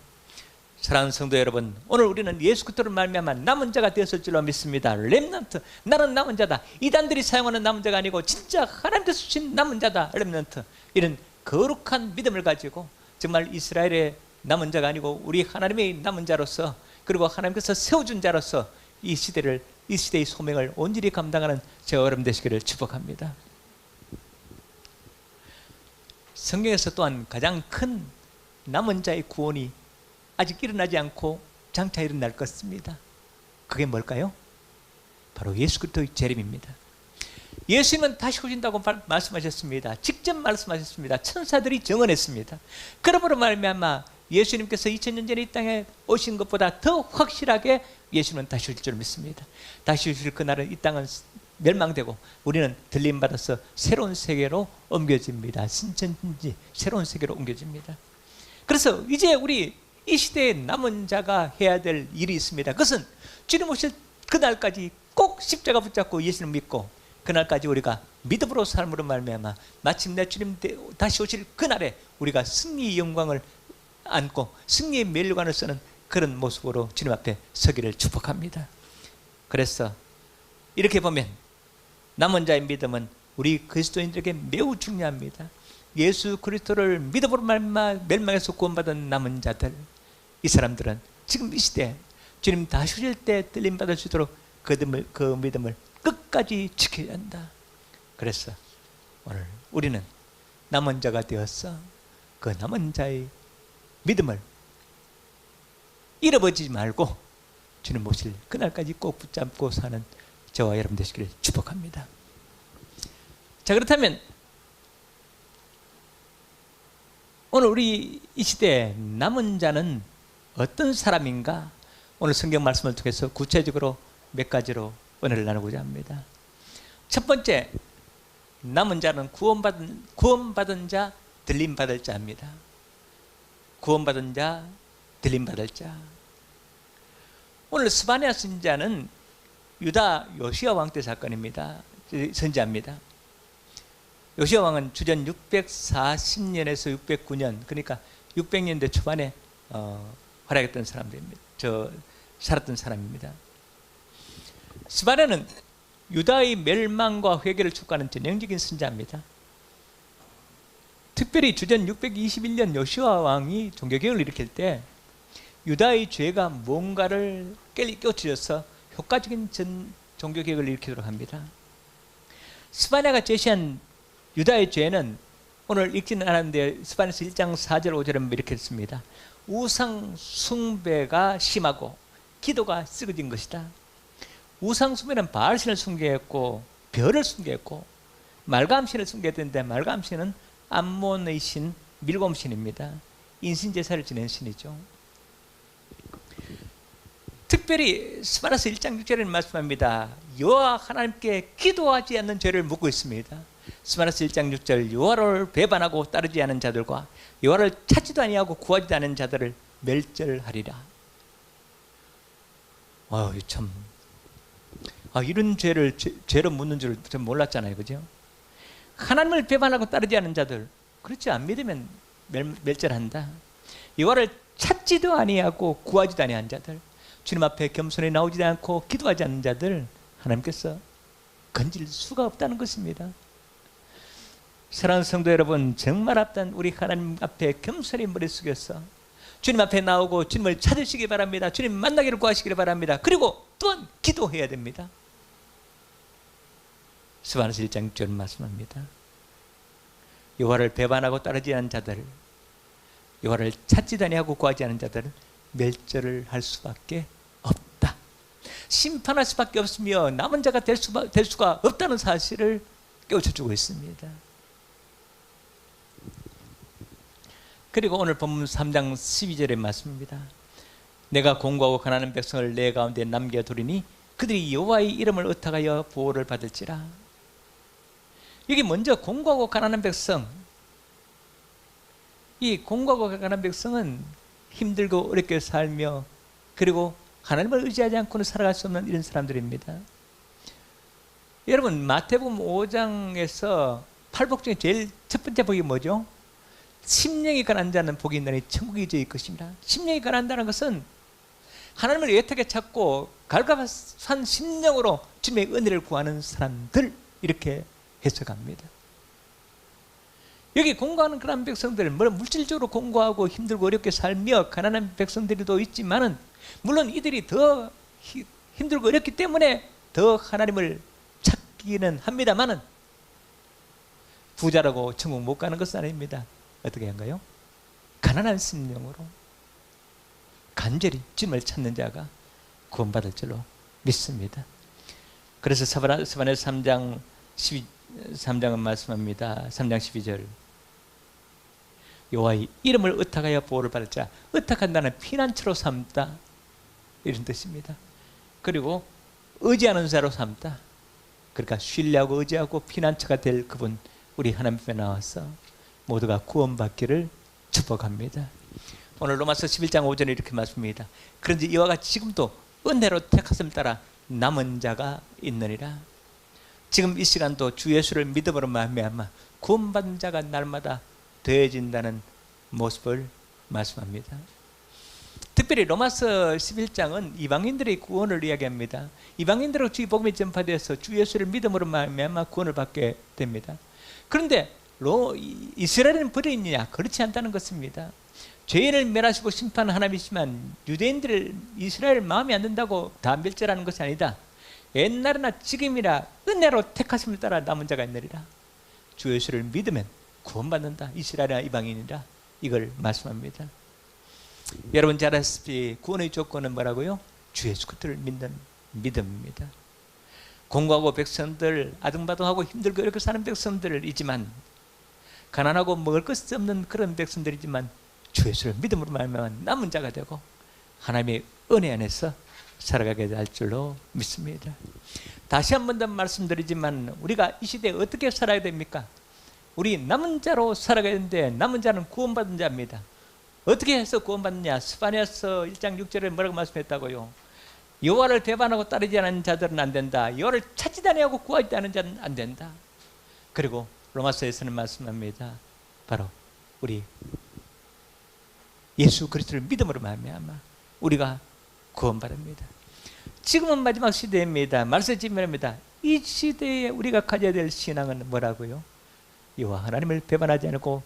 사랑하는 성도 여러분, 오늘 우리는 예수 그리스도를 말미암아 남은 자가 되었을 줄로 믿습니다. 렘넌트, 나는 남은 자다. 이단들이 사용하는 남은 자가 아니고 진짜 하나님께서 주신 남은 자다. 렘넌트, 이런 거룩한 믿음을 가지고 정말 이스라엘의 남은 자가 아니고 우리 하나님의 남은 자로서, 그리고 하나님께서 세워준 자로서 이 시대의 소명을 온전히 감당하는 저와 여러분 되시기를 축복합니다. 성경에서 또한 가장 큰 남은 자의 구원이 아직 일어나지 않고 장차 일어날 것입니다. 그게 뭘까요? 바로 예수 그리스도의 재림입니다. 예수님은 다시 오신다고 말씀하셨습니다. 직접 말씀하셨습니다. 천사들이 증언했습니다. 그러므로 말미암아 예수님께서 2000년 전에 이 땅에 오신 것보다 더 확실하게 예수님은 다시 오실 줄 믿습니다. 다시 오실 그날은 이 땅은 멸망되고 우리는 들림 받아서 새로운 세계로 옮겨집니다. 신천지 새로운 세계로 옮겨집니다. 그래서 이제 우리 이 시대에 남은 자가 해야 될 일이 있습니다. 그것은 주님 오실 그날까지 꼭 십자가 붙잡고 예수를 믿고, 그날까지 우리가 믿음으로 삶으로 말미암아 마침내 주님 다시 오실 그날에 우리가 승리의 영광을 안고 승리의 멸관을 쓰는 그런 모습으로 주님 앞에 서기를 축복합니다. 그래서 이렇게 보면 남은 자의 믿음은 우리 그리스도인들에게 매우 중요합니다. 예수 그리스도를 믿음으로 말미암아 멸망에서 구원받은 남은 자들, 이 사람들은 지금 이 시대에 주님 다시 오실 때 들림 받을 수 있도록 그 믿음을 끝까지 지켜야 한다. 그래서 오늘 우리는 남은 자가 되어서 그 남은 자의 믿음을 잃어버리지 말고 주님 모실 그날까지 꼭 붙잡고 사는 저와 여러분 되시기를 축복합니다. 자, 그렇다면 오늘 우리 이 시대에 남은 자는 어떤 사람인가? 오늘 성경 말씀을 통해서 구체적으로 몇 가지로 은혜를 나누고자 합니다. 첫 번째, 남은 자는 구원받은 자, 들림받을 자입니다. 구원받은 자, 들림받을 자. 오늘 스바냐 선지자는 유다 요시야 왕 때 사건입니다. 선지자입니다. 요시야 왕은 주전 640년에서 609년, 그러니까 600년대 초반에 활약했던 사람들입니다. 살았던 사람입니다. 스바냐는 유다의 멸망과 회개를 촉구하는 전형적인 선지자입니다. 특별히 주전 621년 요시야 왕이 종교개혁을 일으킬 때 유다의 죄가 뭔가를 깨우쳐져서 효과적인 종교개혁을 일으키도록 합니다. 스바냐가 제시한 유다의 죄는 오늘 읽지는 않았는데 스바냐서 1장 4절 5절은 이렇게 씁니다. 우상 숭배가 심하고 기도가 썩어진 것이다. 우상 숭배는 바알신을 숭배했고 별을 숭배했고 말감신을 숭배했는데 말감신은 암몬의 신 밀곰신입니다. 인신제사를 지낸 신이죠. 특별히 스바냐서 1장 6절에는 말씀합니다. 여호와 하나님께 기도하지 않는 죄를 묻고 있습니다. 스바냐서 1장 6절 여호와를 배반하고 따르지 않은 자들과 여호와를 찾지도 아니하고 구하지도 않은 자들을 멸절하리라. 참, 이런 죄로 묻는 줄 좀 몰랐잖아요, 그죠? 하나님을 배반하고 따르지 않은 자들, 그렇지 안 믿으면 멸절한다. 여호와를 찾지도 아니하고 구하지도 아니한 자들, 주님 앞에 겸손히 나오지 않고 기도하지 않는 자들 하나님께서 건질 수가 없다는 것입니다. 사랑하는 성도 여러분, 정말 앞단 우리 하나님 앞에 겸손히 머리 숙여서 주님 앞에 나오고 주님을 찾으시기 바랍니다. 주님 만나기를 구하시기를 바랍니다. 그리고 또한 기도해야 됩니다. 스바냐서 1장 6절 말씀합니다. 여호와를 배반하고 따르지 않은 자들, 여호와를 찾지도 아니하고 구하지 않은 자들은 멸절을 할 수밖에 없다. 심판할 수밖에 없으며 남은 자가 될 수가 없다는 사실을 깨우쳐주고 있습니다. 그리고 오늘 본문 3장 12절의 말씀입니다. 내가 공고하고 가난한 백성을 내 가운데 남겨두리니 그들이 여호와의 이름을 의탁하여 보호를 받을지라. 여기 먼저 공고하고 가난한 백성, 이 공고하고 가난한 백성은 힘들고 어렵게 살며 그리고 하나님을 의지하지 않고는 살아갈 수 없는 이런 사람들입니다. 여러분, 마태복음 5장에서 8복 중에 제일 첫 번째 복이 뭐죠? 심령이 가난한 자는 복이 있나니 천국이 저희 것입니다. 심령이 가난하다는 것은 하나님을 애타게 찾고 갈급한 심령으로 주님의 은혜를 구하는 사람들, 이렇게 해석합니다. 여기 공고하는 가난한 백성들, 물론 물질적으로 공고하고 힘들고 어렵게 살며 가난한 백성들도 있지만은 물론 이들이 더 힘들고 어렵기 때문에 더 하나님을 찾기는 합니다만은 부자라고 천국 못 가는 것은 아닙니다. 어떻게 한가요? 가난한 심령으로 간절히 주님을 찾는 자가 구원받을 줄로 믿습니다. 그래서 스바냐서 3장은 말씀합니다. 3장 12절 여호와의 이름을 의탁하여 보호를 받을 자, 의탁한다는 피난처로 삼다, 이런 뜻입니다. 그리고 의지하는 자로 삼다, 그러니까 신뢰하고 의지하고 피난처가 될 그분, 우리 하나님 앞에 나와서 모두가 구원받기를 축복합니다. 오늘 로마서 11장 5절에 이렇게 말씀합니다. 그런지 이와 같이 지금도 은혜로 택하심을 따라 남은 자가 있느니라. 지금 이 시간도 주 예수를 믿음으로 말미암아 구원받은 자가 날마다 더해진다는 모습을 말씀합니다. 특별히 로마서 11장은 이방인들의 구원을 이야기합니다. 이방인들로 주의 복음이 전파되어서 주 예수를 믿음으로 말미암아 구원을 받게 됩니다. 그런데 이스라엘은 버리느냐? 그렇지 않다는 것입니다. 죄인을 멸하시고 심판하는 하나님이시지만 유대인들을, 이스라엘 마음에 안 든다고 다 멸절하는 것이 아니다. 옛날이나 지금이나 은혜로 택하심을 따라 남은 자가 있느니라. 주 예수를 믿으면 구원받는다. 이스라엘이나 이방인이라 이걸 말씀합니다. 여러분 잘 아시다시피 구원의 조건은 뭐라고요? 주 예수 그리스도를 믿는 믿음입니다. 공고하고 백성들, 아등바등하고 힘들고 이렇게 사는 백성들이지만, 가난하고 먹을 것이 없는 그런 백성들이지만 주 예수를 믿음으로 말미암아 남은 자가 되고 하나님의 은혜 안에서 살아가게 될 줄로 믿습니다. 다시 한 번 더 말씀드리지만 우리가 이 시대에 어떻게 살아야 됩니까? 우리 남은 자로 살아가야 되는데, 남은 자는 구원받은 자입니다. 어떻게 해서 구원받느냐? 스바냐서 1장 6절에 뭐라고 말씀했다고요? 여호와를 배반하고 따르지 않은 자들은 안 된다. 여호와를 찾지 아니하고 구하지 않은 자는 안 된다. 그리고 로마서에서는 말씀합니다. 바로 우리 예수 그리스도를 믿음으로 말미암아 우리가 구원받습니다. 지금은 마지막 시대입니다. 말씀드립니다. 이 시대에 우리가 가져야 될 신앙은 뭐라고요? 여호와 하나님을 배반하지 않고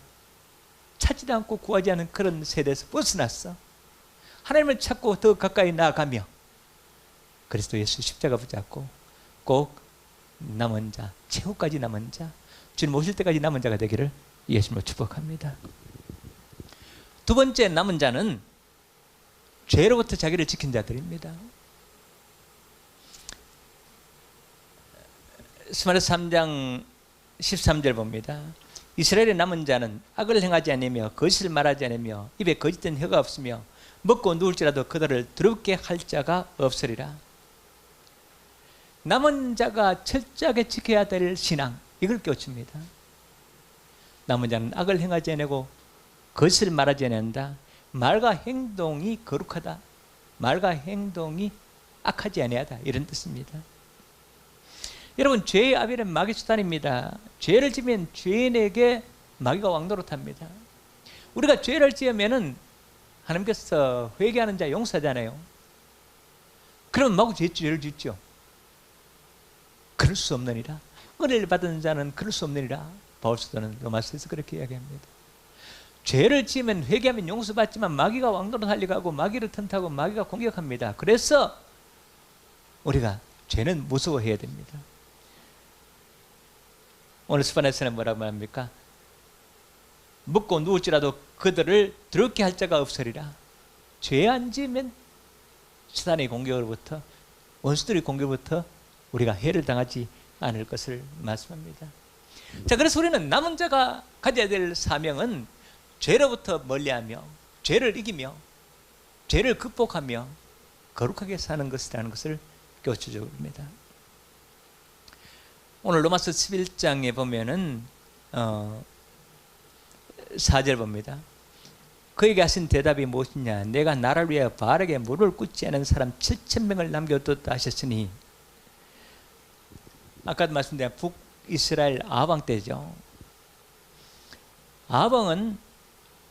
찾지도 않고 구하지 않은 그런 세대에서 벗어났어. 하나님을 찾고 더 가까이 나아가며 그리스도 예수 십자가 붙잡고 꼭 남은 자, 최후까지 남은 자, 주님 오실 때까지 남은 자가 되기를 예수님으로 축복합니다. 두 번째 남은 자는 죄로부터 자기를 지킨 자들입니다. 스마트 3장 13절 봅니다. 이스라엘의 남은 자는 악을 행하지 않으며 거짓을 말하지 않으며 입에 거짓된 혀가 없으며 먹고 누울지라도 그들을 더럽게 할 자가 없으리라. 남은 자가 철저하게 지켜야 될 신앙, 이걸 껴줍니다. 남은 자는 악을 행하지 않고 거짓을 말하지 않는다. 말과 행동이 거룩하다. 말과 행동이 악하지 아니하다. 이런 뜻입니다. 여러분, 죄의 아비는 마귀 수단입니다. 죄를 지면 죄인에게 마귀가 왕노릇합니다. 우리가 죄를 지으면은 하나님께서 회개하는 자 용서하잖아요. 그럼 마구 죄를 짓죠. 그럴 수 없느니라. 은혜를 받은 자는 그럴 수 없느니라. 바울서는 로마서에서 그렇게 이야기합니다. 죄를 지으면 회개하면 용서받지만 마귀가 왕노릇하려고 하고 마귀를 틈타고 마귀가 공격합니다. 그래서 우리가 죄는 무서워해야 됩니다. 오늘 스바냐서는 뭐라고 말합니까? 먹고 누울지라도 그들을 더럽게 할 자가 없으리라. 죄 안 지으면 사단의 공격으로부터, 원수들의 공격으로부터 우리가 해를 당하지 않을 것을 말씀합니다. 자, 그래서 우리는 남은 자가 가져야 될 사명은 죄로부터 멀리하며 죄를 이기며 죄를 극복하며 거룩하게 사는 것이라는 것을 교체적으로 합니다. 오늘 로마서 11장에 보면은 4절 봅니다. 그에게 하신 대답이 무엇이냐? 내가 나를 위하여 바르게 무릎을 꿇지 않은 사람 7,000명을 남겨뒀다 하셨으니, 아까도 말씀드린 북이스라엘 아방 때죠. 아방은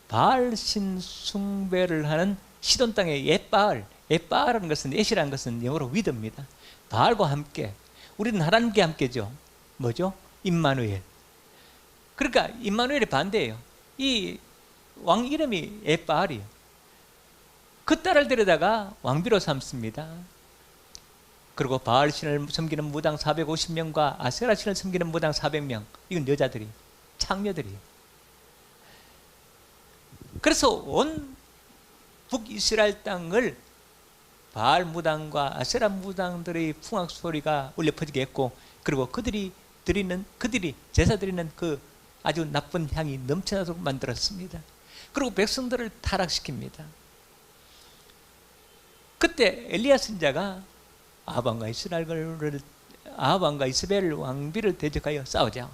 바알신 숭배를 하는 시돈 땅의 옛바알이라는 것은, 엣이라는 것은 영어로 위드입니다. 바알과 함께, 우리는 하나님께 함께죠. 뭐죠? 임마누엘. 그러니까 임마누엘이 반대예요. 이 왕 이름이 엣바알이에요. 그 딸을 데려다가 왕비로 삼습니다. 그리고 바알신을 섬기는 무당 450명과 아세라신을 섬기는 무당 400명, 이건 여자들이, 창녀들이. 그래서 온 북이스라엘 땅을 바알 무당과 아세라 무당들의 풍악 소리가 울려 퍼지게 했고, 그리고 그들이 제사 드리는 그 아주 나쁜 향이 넘쳐나도록 만들었습니다. 그리고 백성들을 타락시킵니다. 그때 엘리야 선지자가 아합왕과 이스라엘 왕비를 대적하여 싸우자.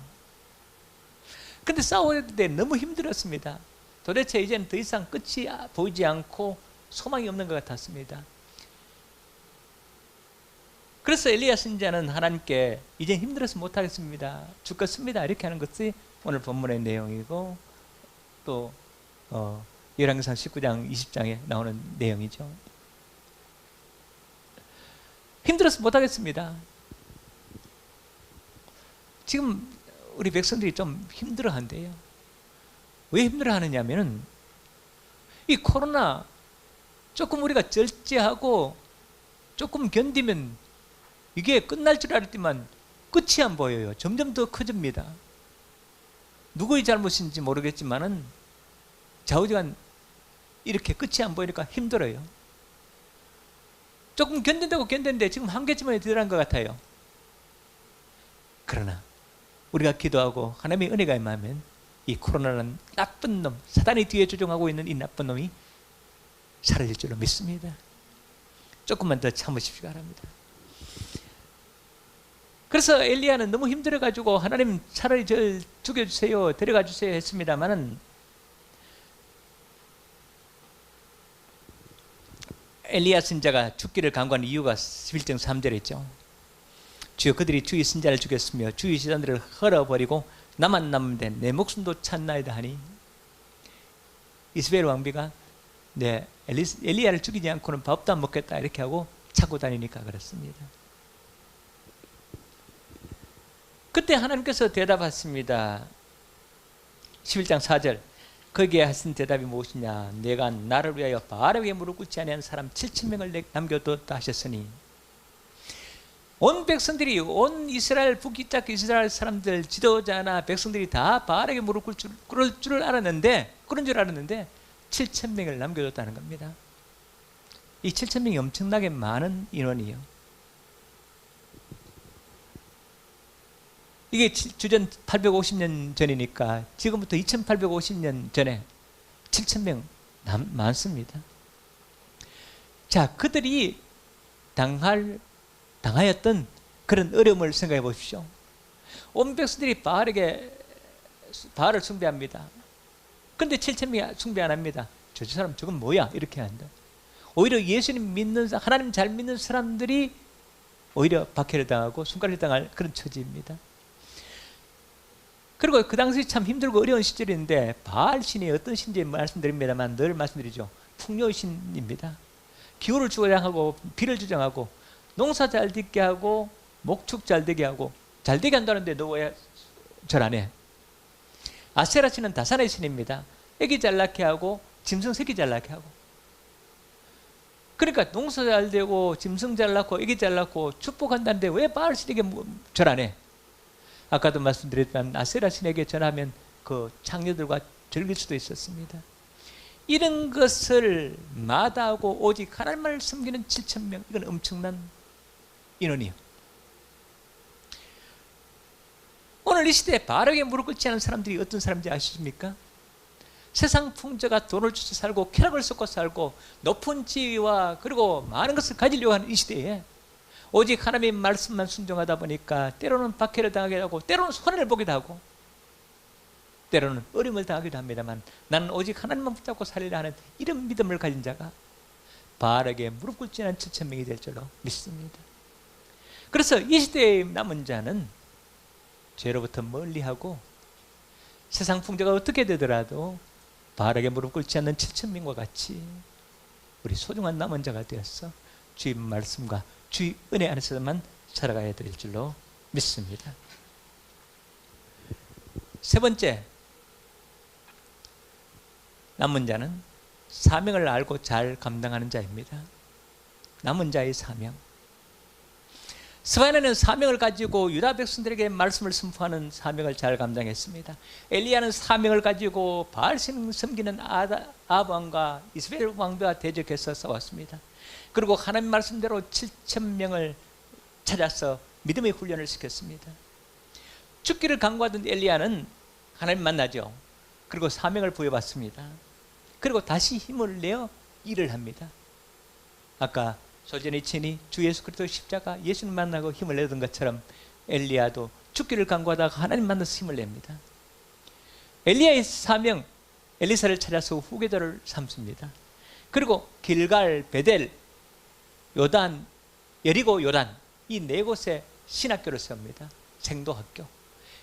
근데 싸울 때 너무 힘들었습니다. 도대체 이제는 더 이상 끝이 보이지 않고 소망이 없는 것 같았습니다. 그래서 엘리야 선지자는 하나님께 이제 힘들어서 못하겠습니다, 죽겠습니다, 이렇게 하는 것이 오늘 본문의 내용이고, 또 열왕기상 19장 20장에 나오는 내용이죠. 힘들어서 못하겠습니다. 지금 우리 백성들이 좀 힘들어한대요. 왜 힘들어하느냐면은 이 코로나 조금 우리가 절제하고 조금 견디면 이게 끝날 줄 알았지만 끝이 안 보여요. 점점 더 커집니다. 누구의 잘못인지 모르겠지만은 좌우지간 이렇게 끝이 안 보이니까 힘들어요. 조금 견딘다고 견딘데 지금 한계점에 들어간 것 같아요. 그러나 우리가 기도하고 하나님의 은혜가 임하면 이 코로나라는 나쁜 놈, 사단이 뒤에 조종하고 있는 이 나쁜 놈이 사라질 줄로 믿습니다. 조금만 더 참으십시오 바랍니다. 그래서 엘리야는 너무 힘들어가지고 하나님 차라리 저 죽여주세요, 데려가 주세요 했습니다마는 엘리야 선자가 죽기를 간구한 이유가 11장 3절에 있죠. 주여 그들이 주의 선자를 죽였으며 주의 제단들을 헐어버리고 나만 남는데 내 목숨도 찾나이다 하니 이스라엘 왕비가 엘리야를 죽이지 않고는 밥도 안 먹겠다 이렇게 하고 찾고 다니니까 그렇습니다. 그때 하나님께서 대답하십니다. 11장 4절 거기에 하신 대답이 무엇이냐 내가 나를 위하여 바알에게 무릎 꿇지 아니한 사람 7,000명을 남겨뒀다 하셨으니 온 백성들이 온 이스라엘 북이짝 이스라엘 사람들 지도자나 백성들이 다 바알에게 무릎 꿇을 줄 알았는데 그런 줄 알았는데 7,000명을 남겨뒀다는 겁니다. 이 7,000명이 엄청나게 많은 인원이에요. 이게 주전 850년 전이니까 지금부터 2850년 전에 7,000명 많습니다. 자, 그들이 당하였던 그런 어려움을 생각해 보십시오. 온 백성들이 바알을 숭배합니다. 그런데 7,000명이 숭배 안 합니다. 저 사람 저건 뭐야? 이렇게 한다. 오히려 예수님 믿는 하나님 잘 믿는 사람들이 오히려 박해를 당하고 순간을 당할 그런 처지입니다. 그리고 그 당시 참 힘들고 어려운 시절인데 바알 신이 어떤 신인지 말씀드립니다만 늘 말씀드리죠. 풍요신입니다. 기후를 주장하고 비를 주장하고 농사 잘 짓게 하고 목축 잘 되게 하고 잘 되게 한다는데 너 왜 절 안 해? 아세라 신은 다산의 신입니다. 애기 잘 낳게 하고 짐승 새끼 잘 낳게 하고 그러니까 농사 잘 되고 짐승 잘 낳고 애기 잘 낳고 축복한다는데 왜 바알 신에게 절 안 해? 아까도 말씀드렸지만 아세라 신에게 전하면 그 창녀들과 즐길 수도 있었습니다. 이런 것을 마다하고 오직 하나님을 섬기는 7,000명 이건 엄청난 인원이요. 오늘 이 시대에 바르게 무릎 꿇지 않은 사람들이 어떤 사람인지 아십니까? 세상 풍조가 돈을 주서 살고 쾌락을 쏟고 살고 높은 지위와 그리고 많은 것을 가지려고 하는 이 시대에 오직 하나님의 말씀만 순종하다 보니까 때로는 박해를 당하기도 하고 때로는 손해를 보기도 하고 때로는 어려움을 당하기도 합니다만 나는 오직 하나님만 붙잡고 살리라 하는 이런 믿음을 가진 자가 바알에게 무릎 꿇지 않은 7,000명이 될 줄로 믿습니다. 그래서 이 시대의 남은 자는 죄로부터 멀리하고 세상 풍조가 어떻게 되더라도 바알에게 무릎 꿇지 않는 7,000명과 같이 우리 소중한 남은 자가 되어서 주의 말씀과 주의 은혜 안에서만 살아가야 될 줄로 믿습니다. 세 번째, 남은 자는 사명을 알고 잘 감당하는 자입니다. 남은 자의 사명. 스바냐는 사명을 가지고 유다 백성들에게 말씀을 선포하는 사명을 잘 감당했습니다. 엘리야는 사명을 가지고 바알신 섬기는 아합 왕과 이스라엘 왕과 대적해서 싸웠습니다. 그리고 하나님 말씀대로 7,000명을 찾아서 믿음의 훈련을 시켰습니다. 죽기를 간구하던 엘리야는 하나님 만나죠. 그리고 사명을 부여받습니다. 그리고 다시 힘을 내어 일을 합니다. 아까 소제니친이 주 예수 그리스도 십자가 예수님 만나고 힘을 내던 것처럼 엘리야도 죽기를 간구하다가 하나님 만나서 힘을 냅니다. 엘리야의 사명, 엘리사를 찾아서 후계자를 삼습니다. 그리고 길갈, 베델, 요단, 여리고 요단 이 네 곳에 신학교를 세웁니다. 생도학교.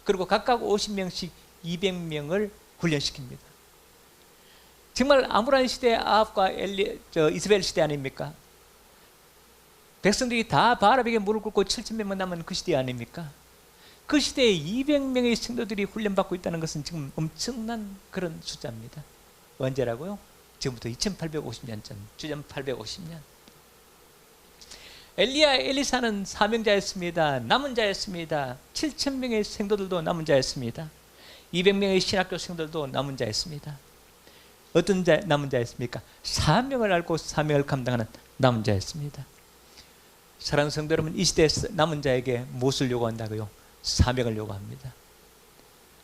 그리고 각각 50명씩 200명을 훈련시킵니다. 정말 아므란 시대 아합과 이스라엘 시대 아닙니까? 백성들이 다 바알에게 무릎 꿇고 7,000명만 남은 그 시대 아닙니까? 그 시대에 200명의 성도들이 훈련받고 있다는 것은 지금 엄청난 그런 숫자입니다. 언제라고요? 지금부터 2850년 전, 주전 850년. 엘리야 엘리사는 사명자였습니다. 남은 자였습니다. 7,000명의 생도들도 남은 자였습니다. 200명의 신학교 생도들도 남은 자였습니다. 어떤 남은 자였습니까? 사명을 알고 사명을 감당하는 남은 자였습니다. 사랑하는 성도 여러분, 이 시대에 남은 자에게 무엇을 요구한다고요? 사명을 요구합니다.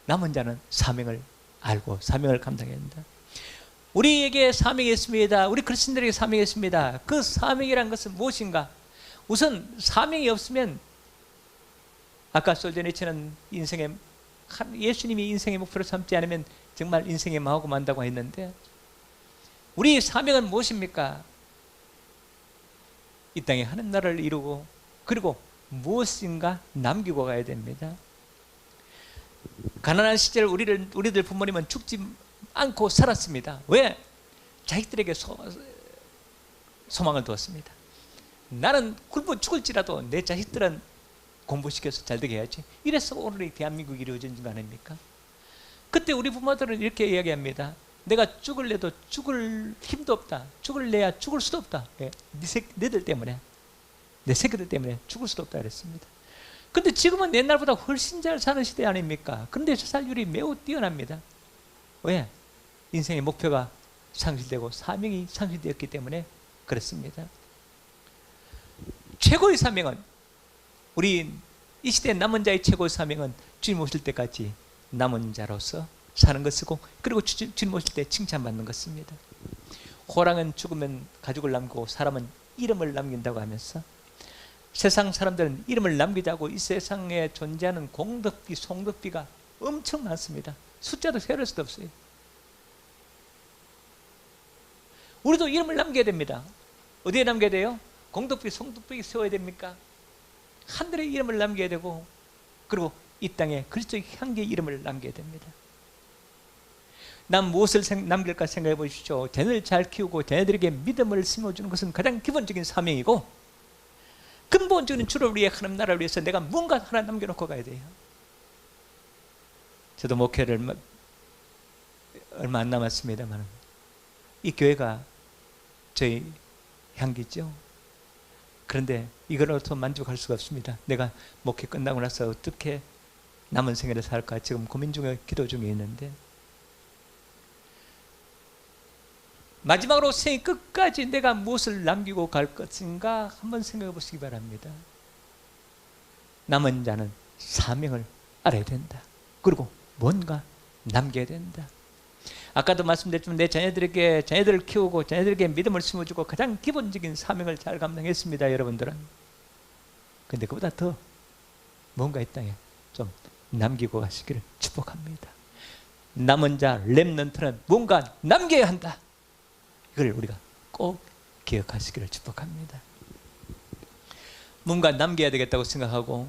남은 자는 사명을 알고 사명을 감당해야 한다. 우리에게 사명이 있습니다. 우리 그리스도인들에게 사명이 있습니다. 그 사명이란 것은 무엇인가? 우선 사명이 없으면 아까 솔제니츠는 예수님이 인생의 목표로 삼지 않으면 정말 인생이 망하고 만다고 했는데, 우리의 사명은 무엇입니까? 이 땅에 하는 나라를 이루고 그리고 무엇인가 남기고 가야 됩니다. 가난한 시절 우리들 부모님은 죽지 않고 살았습니다. 왜? 자식들에게 소망을 두었습니다. 나는 굶어 죽을지라도 내 자식들은 공부시켜서 잘 되게 해야지. 이래서 오늘의 대한민국이 이루어진 거 아닙니까? 그때 우리 부모들은 이렇게 이야기합니다. 내가 죽을래도 죽을 힘도 없다. 죽을래야 죽을 수도 없다. 너희들 때문에, 내 새끼들 때문에 죽을 수도 없다 그랬습니다. 근데 지금은 옛날보다 훨씬 잘 사는 시대 아닙니까? 그런데 자살률이 매우 뛰어납니다. 왜? 인생의 목표가 상실되고 사명이 상실되었기 때문에 그렇습니다. 최고의 사명은, 우리 이 시대 남은 자의 최고의 사명은 주님 오실 때까지 남은 자로서 사는 것이고, 그리고 주님 오실 때 칭찬받는 것입니다. 호랑은 죽으면 가죽을 남기고 사람은 이름을 남긴다고 하면서, 세상 사람들은 이름을 남기자고 이 세상에 존재하는 공덕비, 송덕비가 엄청 많습니다. 숫자도 세를 수도 없어요. 우리도 이름을 남겨야 됩니다. 어디에 남겨야 돼요? 공덕비, 송덕비 세워야 됩니까? 하늘의 이름을 남겨야 되고, 그리고 이 땅에 그리스도의 향기의 이름을 남겨야 됩니다. 난 무엇을 남길까 생각해 보십시오. 자녀를 잘 키우고 자녀들에게 믿음을 심어주는 것은 가장 기본적인 사명이고, 근본적인 주를 위해, 하나님 나라를 위해서 내가 뭔가 하나 남겨놓고 가야 돼요. 저도 목회를 얼마 안 남았습니다만, 이 교회가 저희 향기죠. 그런데 이걸로도 만족할 수가 없습니다. 내가 목회 끝나고 나서 어떻게 남은 생애를 살까 지금 고민 중에, 기도 중에 있는데, 마지막으로 생애 끝까지 내가 무엇을 남기고 갈 것인가 한번 생각해 보시기 바랍니다. 남은 자는 사명을 알아야 된다. 그리고 뭔가 남겨야 된다. 아까도 말씀드렸지만 내 자녀들을 키우고 자녀들에게 믿음을 심어주고 가장 기본적인 사명을 잘 감당했습니다, 여러분들은. 근데 그보다 더 뭔가 이 땅에 좀 남기고 가시기를 축복합니다. 남은 자 렘넌트는 뭔가 남겨야 한다. 이걸 우리가 꼭 기억하시기를 축복합니다. 뭔가 남겨야 되겠다고 생각하고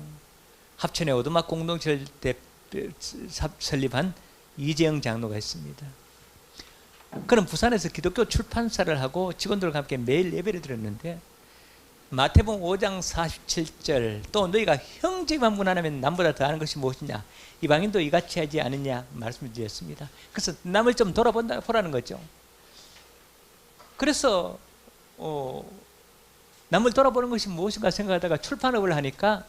합천의 오두막 공동체를 설립한 이재영 장로가 있습니다. 그는 부산에서 기독교 출판사를 하고 직원들과 함께 매일 예배를 드렸는데, 마태복음 5장 47절, 또 너희가 형제만 무난하면 남보다 더하는 것이 무엇이냐, 이방인도 이같이 하지 않느냐 말씀을 드렸습니다. 그래서 남을 좀 돌아보라는 거죠. 그래서 남을 돌아보는 것이 무엇인가 생각하다가 출판업을 하니까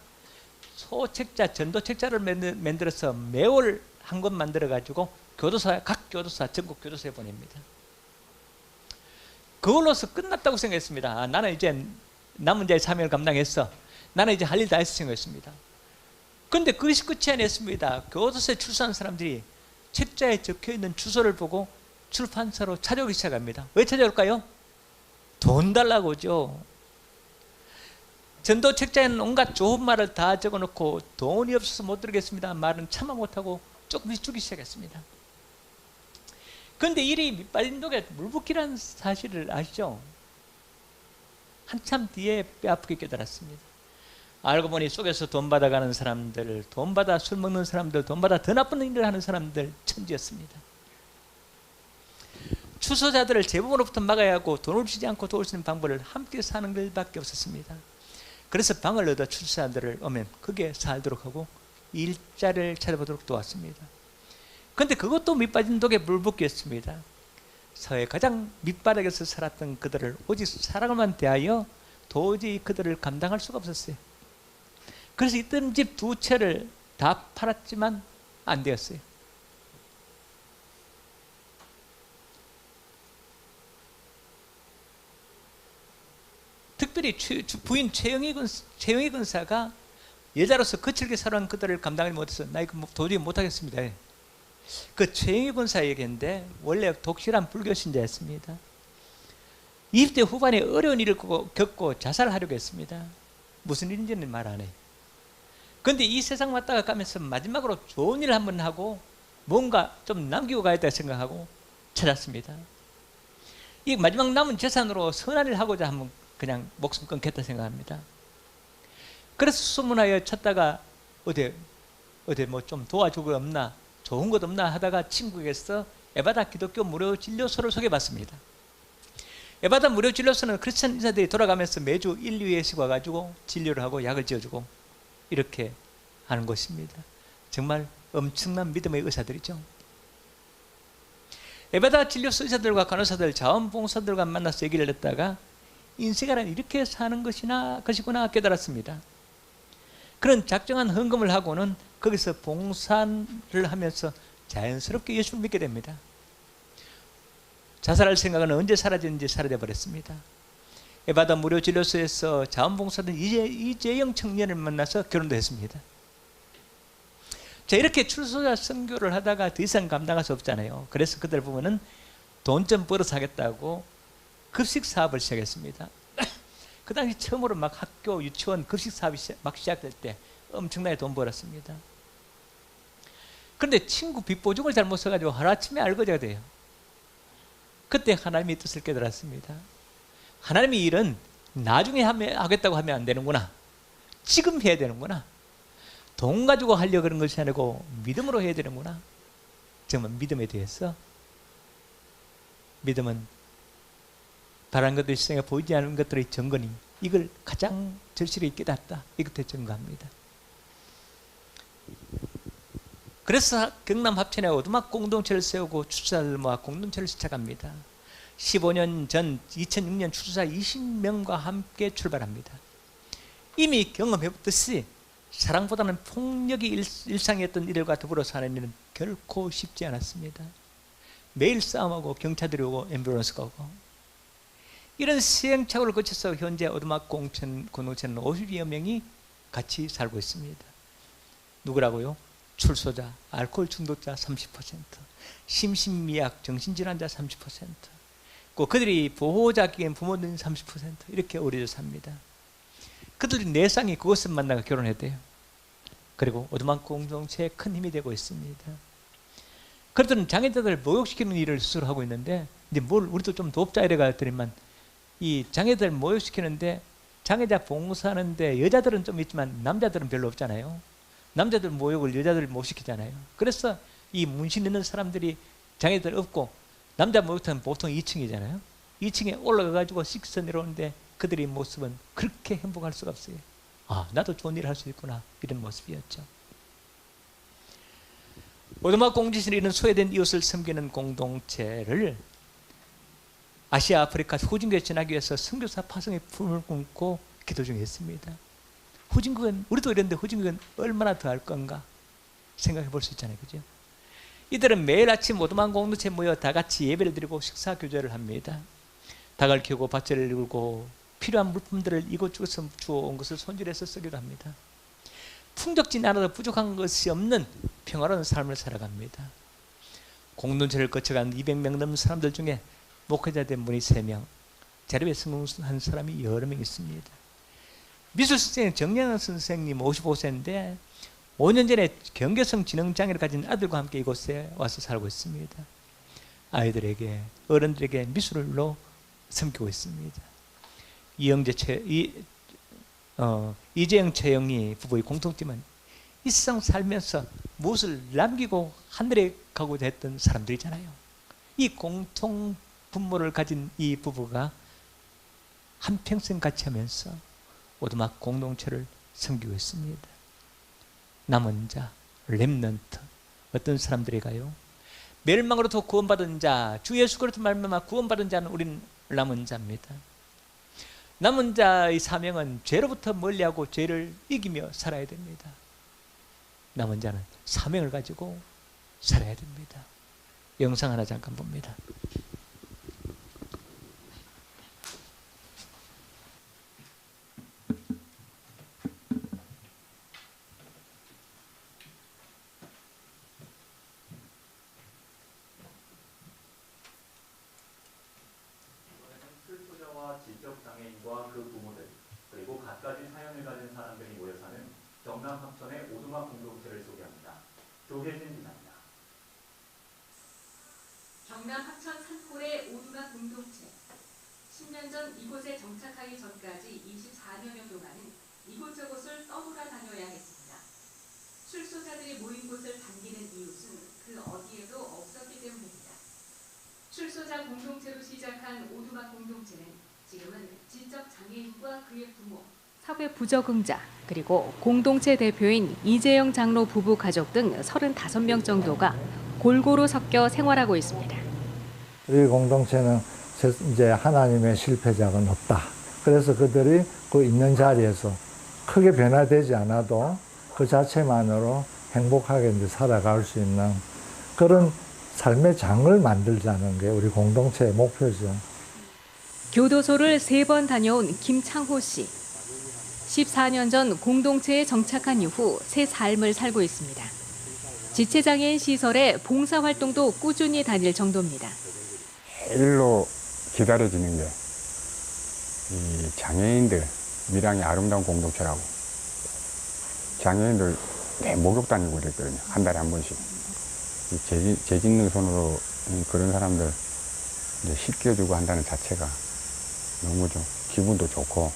소책자, 전도책자를 만들어서 매월 한 권 만들어 가지고 각 교도소, 전국 교도소에 보냅니다. 그걸로서 끝났다고 생각했습니다. 나는 이제 남은 자의 사명을 감당했어. 나는 이제 할 일 다 했어 생각했습니다. 그런데 그것이 끝이 아니었습니다. 교도소에 출소한 사람들이 책자에 적혀있는 주소를 보고 출판사로 찾아오기 시작합니다. 왜 찾아올까요? 돈 달라고죠. 전도 책자에는 온갖 좋은 말을 다 적어놓고 돈이 없어서 못 들겠습니다 말은 참아 못하고 조금씩 주기 시작했습니다. 그런데 일이 밑발린 독에 물붓기라는 사실을 아시죠? 한참 뒤에 뼈아프게 깨달았습니다. 알고 보니 속에서 돈 받아가는 사람들, 돈 받아 술 먹는 사람들, 돈 받아 더 나쁜 일을 하는 사람들 천지였습니다. 추소자들을 제보로부터 막아야 하고 돈을 주지 않고 도울 수 있는 방법을 함께 사는 것밖에 없었습니다. 그래서 방을 얻어 추소자들을 오면 거기에 살도록 하고 일자리를 찾아보도록 도왔습니다. 그런데 그것도 밑빠진 독에 물붓기였습니다. 사회 가장 밑바닥에서 살았던 그들을 오직 사랑을만 대하여 도저히 그들을 감당할 수가 없었어요. 그래서 있던 집 2채를 다 팔았지만 안 되었어요. 특별히 부인 최영희 근사가 여자로서 거칠게 살아온 그들을 감당하지 못해서 나 이거 도저히 못하겠습니다. 그 최영희 근사 얘기인데 원래 독실한 불교 신자였습니다. 20대 후반에 어려운 일을 겪고 자살하려고 했습니다. 무슨 일인지는 말 안 해요. 그런데 이 세상 왔다가 가면서 마지막으로 좋은 일을 한번 하고 뭔가 좀 남기고 가야겠다 생각하고 찾았습니다. 이 마지막 남은 재산으로 선한 일을 하고자 하면 그냥 목숨 끊겠다 생각합니다. 그래서 소문하여 찾다가 어디 뭐 좀 도와주고 없나, 좋은 것 없나 하다가 친구에게서 에바다 기독교 무료 진료소를 소개받습니다. 에바다 무료 진료소는 크리스천 인사들이 돌아가면서 매주 1, 2회씩 와가지고 진료를 하고 약을 지어주고 이렇게 하는 곳입니다. 정말 엄청난 믿음의 의사들이죠. 에바다 진료소 의사들과 간호사들, 자원봉사들과 만나서 얘기를 했다가 인생이란 이렇게 사는 것이구나 깨달았습니다. 그런 작정한 헌금을 하고는 거기서 봉사를 하면서 자연스럽게 예수를 믿게 됩니다. 자살할 생각은 언제 사라졌는지 사라져 버렸습니다. 에바다 무료 진료소에서 자원봉사된 이재영 청년을 만나서 결혼도 했습니다. 자, 이렇게 출소자 선교를 하다가 더 이상 감당할 수 없잖아요. 그래서 그들 보면은 돈 좀 벌어서 하겠다고 급식 사업을 시작했습니다. 그 당시 처음으로 막 학교, 유치원 급식 사업이 막 시작될 때 엄청나게 돈 벌었습니다. 그런데 친구 빚보증을 잘못 써가지고 하루아침에 알거지가 돼요. 그때 하나님의 뜻을 깨달았습니다. 하나님의 일은 나중에 하겠다고 하면 안 되는구나. 지금 해야 되는구나. 돈 가지고 하려고 그런 것이 아니고 믿음으로 해야 되는구나. 정말 믿음에 대해서, 믿음은 바라는 것들이 세상에 보이지 않는 것들의 증거니 이걸 가장 절실히 깨닫다. 이것에 증거합니다. 그래서 경남 합천에 오두막 공동체를 세우고 출사를 모아 공동체를 시작합니다. 15년 전 2006년 출사 20명과 함께 출발합니다. 이미 경험해봤듯이 사랑보다는 폭력이 일상이었던 이들과 더불어 사는 일은 결코 쉽지 않았습니다. 매일 싸움하고 경찰들이 오고 앰뷸런스가 오고, 이런 시행착오를 거쳐서 현재 오두막 공동체는 50여 명이 같이 살고 있습니다. 누구라고요? 출소자, 알코올 중독자 30%, 심신미약, 정신질환자 30%, 그들이 보호자격인 부모님 30% 이렇게 어려져 삽니다. 그들이 내상이 그것을 만나고 결혼했대요. 그리고 오두막 공동체에 큰 힘이 되고 있습니다. 그들은 장애자들을 모욕시키는 일을 스스로 하고 있는데, 이제 우리도 좀 돕자 이래가 했더니만 이 장애자들 모욕시키는데, 장애자 봉사하는데 여자들은 좀 있지만 남자들은 별로 없잖아요. 남자들 모욕을 여자들 못 시키잖아요. 그래서 이 문신 있는 사람들이 장애들 없고, 남자 모욕탕은 보통 2층이잖아요. 2층에 올라가가지고 식사 내려오는데 그들의 모습은 그렇게 행복할 수가 없어요. 아, 나도 좋은 일을 할 수 있구나, 이런 모습이었죠. 오두막 공동체는 이런 소외된 이웃을 섬기는 공동체를 아시아, 아프리카, 후진국에 전하기 위해서 선교사 파송의 품을 꿈고 기도 중에 있습니다. 후진국은, 우리도 이랬는데 후진국은 얼마나 더 할 건가 생각해 볼 수 있잖아요. 그죠? 이들은 매일 아침 오두막 공동체에 모여 다 같이 예배를 드리고 식사 교제를 합니다. 닭을 키우고 밭을 일구고 필요한 물품들을 이곳저곳에서 주워온 것을 손질해서 쓰기도 합니다. 풍족지 않아도 부족한 것이 없는 평화로운 삶을 살아갑니다. 공동체를 거쳐간 200명 넘는 사람들 중에 목회자 된 분이 3명, 자립에 성공한 사람이 여러 명 있습니다. 미술 선생님 정영환 선생님 55세인데 5년 전에 경계성 지능장애를 가진 아들과 함께 이곳에 와서 살고 있습니다. 아이들에게, 어른들에게 미술로 섬기고 있습니다. 이재영 최영희 부부의 공통점은 이 세상 살면서 무엇을 남기고 하늘에 가고자 했던 사람들이잖아요. 이 공통 분모를 가진 이 부부가 한평생 같이 하면서 오두막 공동체를 섬기고 있습니다. 남은 자, 렘넌트, 어떤 사람들이가요? 멸망으로부터 구원받은 자, 주 예수 그리스도 말미암아 구원받은 자는 우리는 남은 자입니다. 남은 자의 사명은 죄로부터 멀리하고 죄를 이기며 살아야 됩니다. 남은 자는 사명을 가지고 살아야 됩니다. 영상 하나 잠깐 봅니다. 출소자와 지적장애인과 그 부모들, 그리고 갖가지 사연을 가진 사람들이 모여 사는 경남 합천의 오두막 공동체를 소개합니다. 조혜진 기자입니다. 경남 합천 산골의 오두막 공동체. 10년 전 이곳에 정착하기 전까지 24년여 동안은 이곳저곳을 떠돌아 다녀야 했습니다. 출소자들이 모인 곳을 반기는 이웃은 그 어디에도 없었기 때문입니다. 출소자 공동체로 시작한 오두막 공동체는 지금은 지적 장애인과 그의 부모, 사회 부적응자, 그리고 공동체 대표인 이재영 장로 부부 가족 등 35명 정도가 골고루 섞여 생활하고 있습니다. 우리 공동체는 이제 하나님의 실패자가 없다. 그래서 그들이 그 있는 자리에서 크게 변화되지 않아도 그 자체만으로 행복하게 이제 살아갈 수 있는 그런 삶의 장을 만들자는 게 우리 공동체의 목표죠. 교도소를 3번 다녀온 김창호 씨. 14년 전 공동체에 정착한 이후 새 삶을 살고 있습니다. 지체장애인 시설에 봉사활동도 꾸준히 다닐 정도입니다. 일로 기다려지는 게 이 장애인들 밀양의 아름다운 공동체라고 장애인들 매 목욕 다니고 그랬거든요. 한 달에 한 번씩. 이 재 짓는 손으로 그런 사람들 이제 씻겨주고 한다는 자체가 너무 좀 기분도 좋고.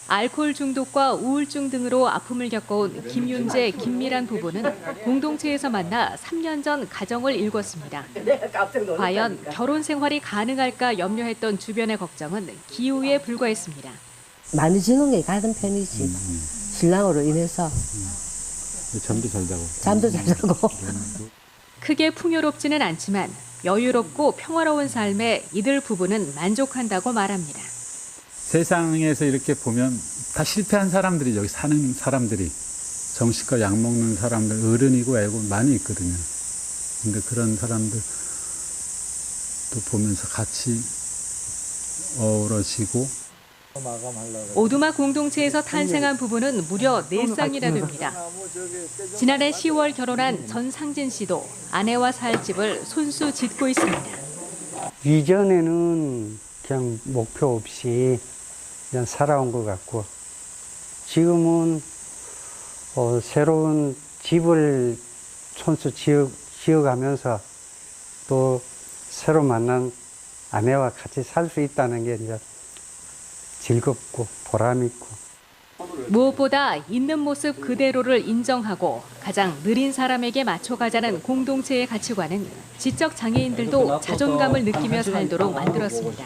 알코올 중독과 우울증 등으로 아픔을 겪어온 김윤재, 김미란 부부는 공동체에서 만나 3년 전 가정을 일궜습니다. 과연 결혼 생활이 가능할까 염려했던 주변의 걱정은 기우에 불과했습니다. 많이 지는 게 가는 편이지. 신랑으로 인해서. 잠도 잘 자고. 잠도 잘 자고. 크게 풍요롭지는 않지만 여유롭고 평화로운 삶에 이들 부부는 만족한다고 말합니다. 세상에서 이렇게 보면 다 실패한 사람들이 여기 사는 사람들이 정신과 약 먹는 사람들 어른이고 애고 많이 있거든요. 근데 그런 사람들 또 보면서 같이 어우러지고. 오두막 공동체에서 탄생한 부부는 무려 4쌍이나 됩니다. 지난해 10월 결혼한 전상진 씨도 아내와 살 집을 손수 짓고 있습니다. 이전에는 그냥 목표 없이 그냥 살아온 것 같고 지금은 새로운 집을 손수 지어가면서 또 새로 만난 아내와 같이 살 수 있다는 게 이제 즐겁고 보람 있고. 무엇보다 있는 모습 그대로를 인정하고 가장 느린 사람에게 맞춰가자는 공동체의 가치관은 지적 장애인들도 자존감을 느끼며 살도록 만들었습니다.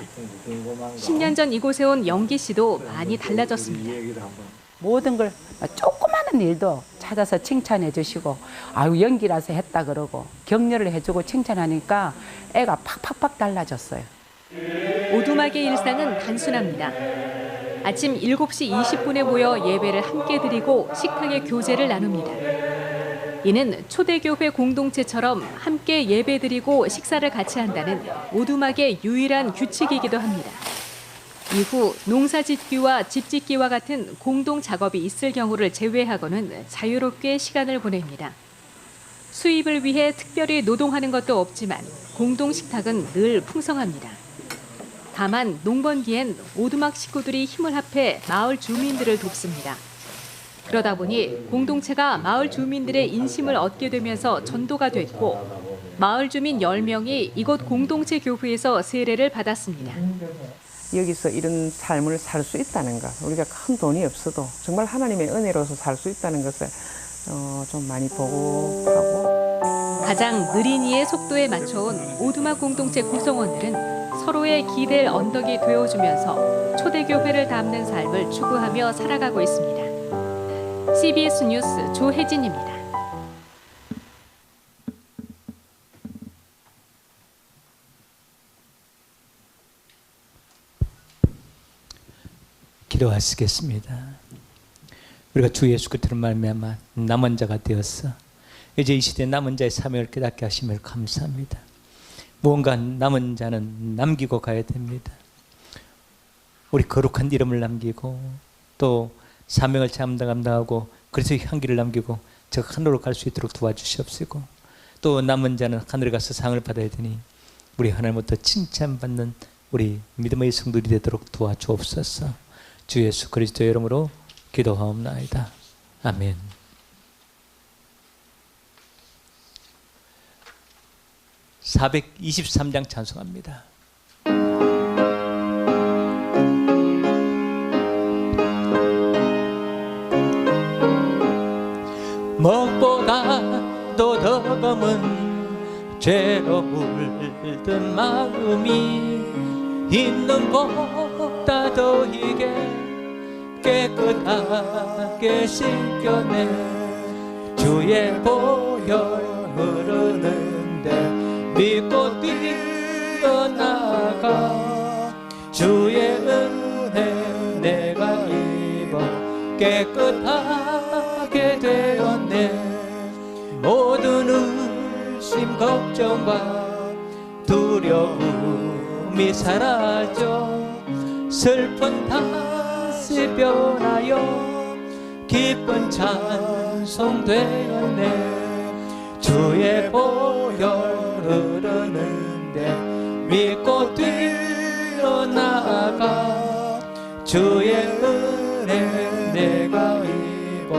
10년 전 이곳에 온 영기 씨도 많이 달라졌습니다. 모든 걸 조그마한 일도 찾아서 칭찬해 주시고 아유 연기라서 했다 그러고 격려를 해주고 칭찬하니까 애가 팍팍팍 달라졌어요. 오두막의 일상은 단순합니다. 아침 7시 20분에 모여 예배를 함께 드리고 식탁에 교제를 나눕니다. 이는 초대교회 공동체처럼 함께 예배드리고 식사를 같이 한다는 오두막의 유일한 규칙이기도 합니다. 이후 농사짓기와 집짓기와 같은 공동 작업이 있을 경우를 제외하고는 자유롭게 시간을 보냅니다. 수입을 위해 특별히 노동하는 것도 없지만 공동 식탁은 늘 풍성합니다. 다만 농번기엔 오두막 식구들이 힘을 합해 마을 주민들을 돕습니다. 그러다 보니 공동체가 마을 주민들의 인심을 얻게 되면서 전도가 됐고 마을 주민 10명이 이곳 공동체 교회에서 세례를 받았습니다. 여기서 이런 삶을 살 수 있다는 것, 우리가 큰 돈이 없어도 정말 하나님의 은혜로서 살 수 있다는 것을 좀 많이 보고 하고. 가장 느린 이의 속도에 맞춰온 오두막 공동체 구성원들은 서로의 기댈 언덕이 되어주면서 초대교회를 담는 삶을 추구하며 살아가고 있습니다. CBS 뉴스 조혜진입니다. 기도하시겠습니다. 우리가 주 예수 그리스도로 말미암아 남은 자가 되었어. 이제 이 시대에 남은 자의 사명을 깨닫게 하심을 감사합니다. 무언가 남은 자는 남기고 가야 됩니다. 우리 거룩한 이름을 남기고 또 사명을 감당하고 그리스도의 향기를 남기고 저 하늘로 갈 수 있도록 도와주시옵시고 또 남은 자는 하늘에 가서 상을 받아야 되니 우리 하나님부터 칭찬받는 우리 믿음의 성도들이 되도록 도와주옵소서. 주 예수 그리스도의 이름으로 기도하옵나이다. 아멘. (423장) 찬송합니다. 먹보다도 더 검은 죄로 물든 마음이 있는 보다 더 이게 깨끗하게 씻겨내 주의 보혈 흐르는데 믿고 뛰어나가 주의 은혜 내가 입어 깨끗하게 되었네. 모든 의심 걱정과 두려움이 사라져 슬픈 다시 변하여 기쁜 찬송 되었네. 주의 보혈 흐르는데 믿고 뛰어나가 주의 은혜 내가 입어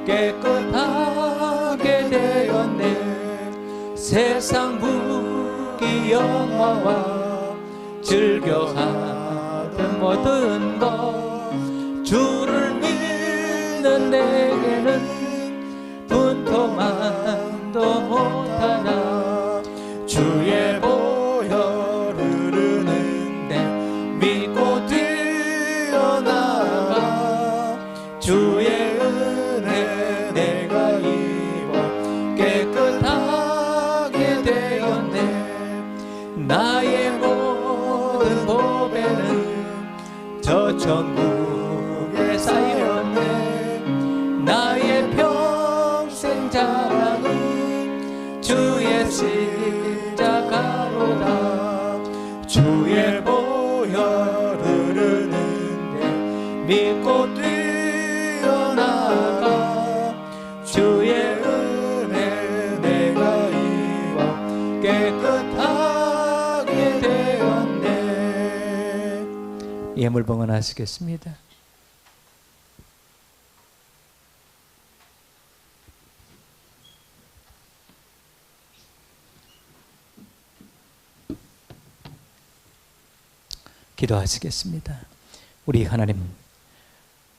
깨끗하게 되었네. 세상 무기 영화와 즐겨하던 모든 것 주를 믿는 내게는 분토만도 못하나. 주의 보혈 흐르는데 믿고 뛰어나가 주의 은혜 내가 입어 깨끗하게 되었네. 나의 모든 보배는 저 천국에 쌓였네. 나의 평생 자랑은 주의 십자가로다. 주의 보혈 흐르는데 믿고 뛰어나가 주의 은혜 내가 입어 깨끗하게 되었네. 예물 봉헌하시겠습니다. 기도하시겠습니다. 우리 하나님,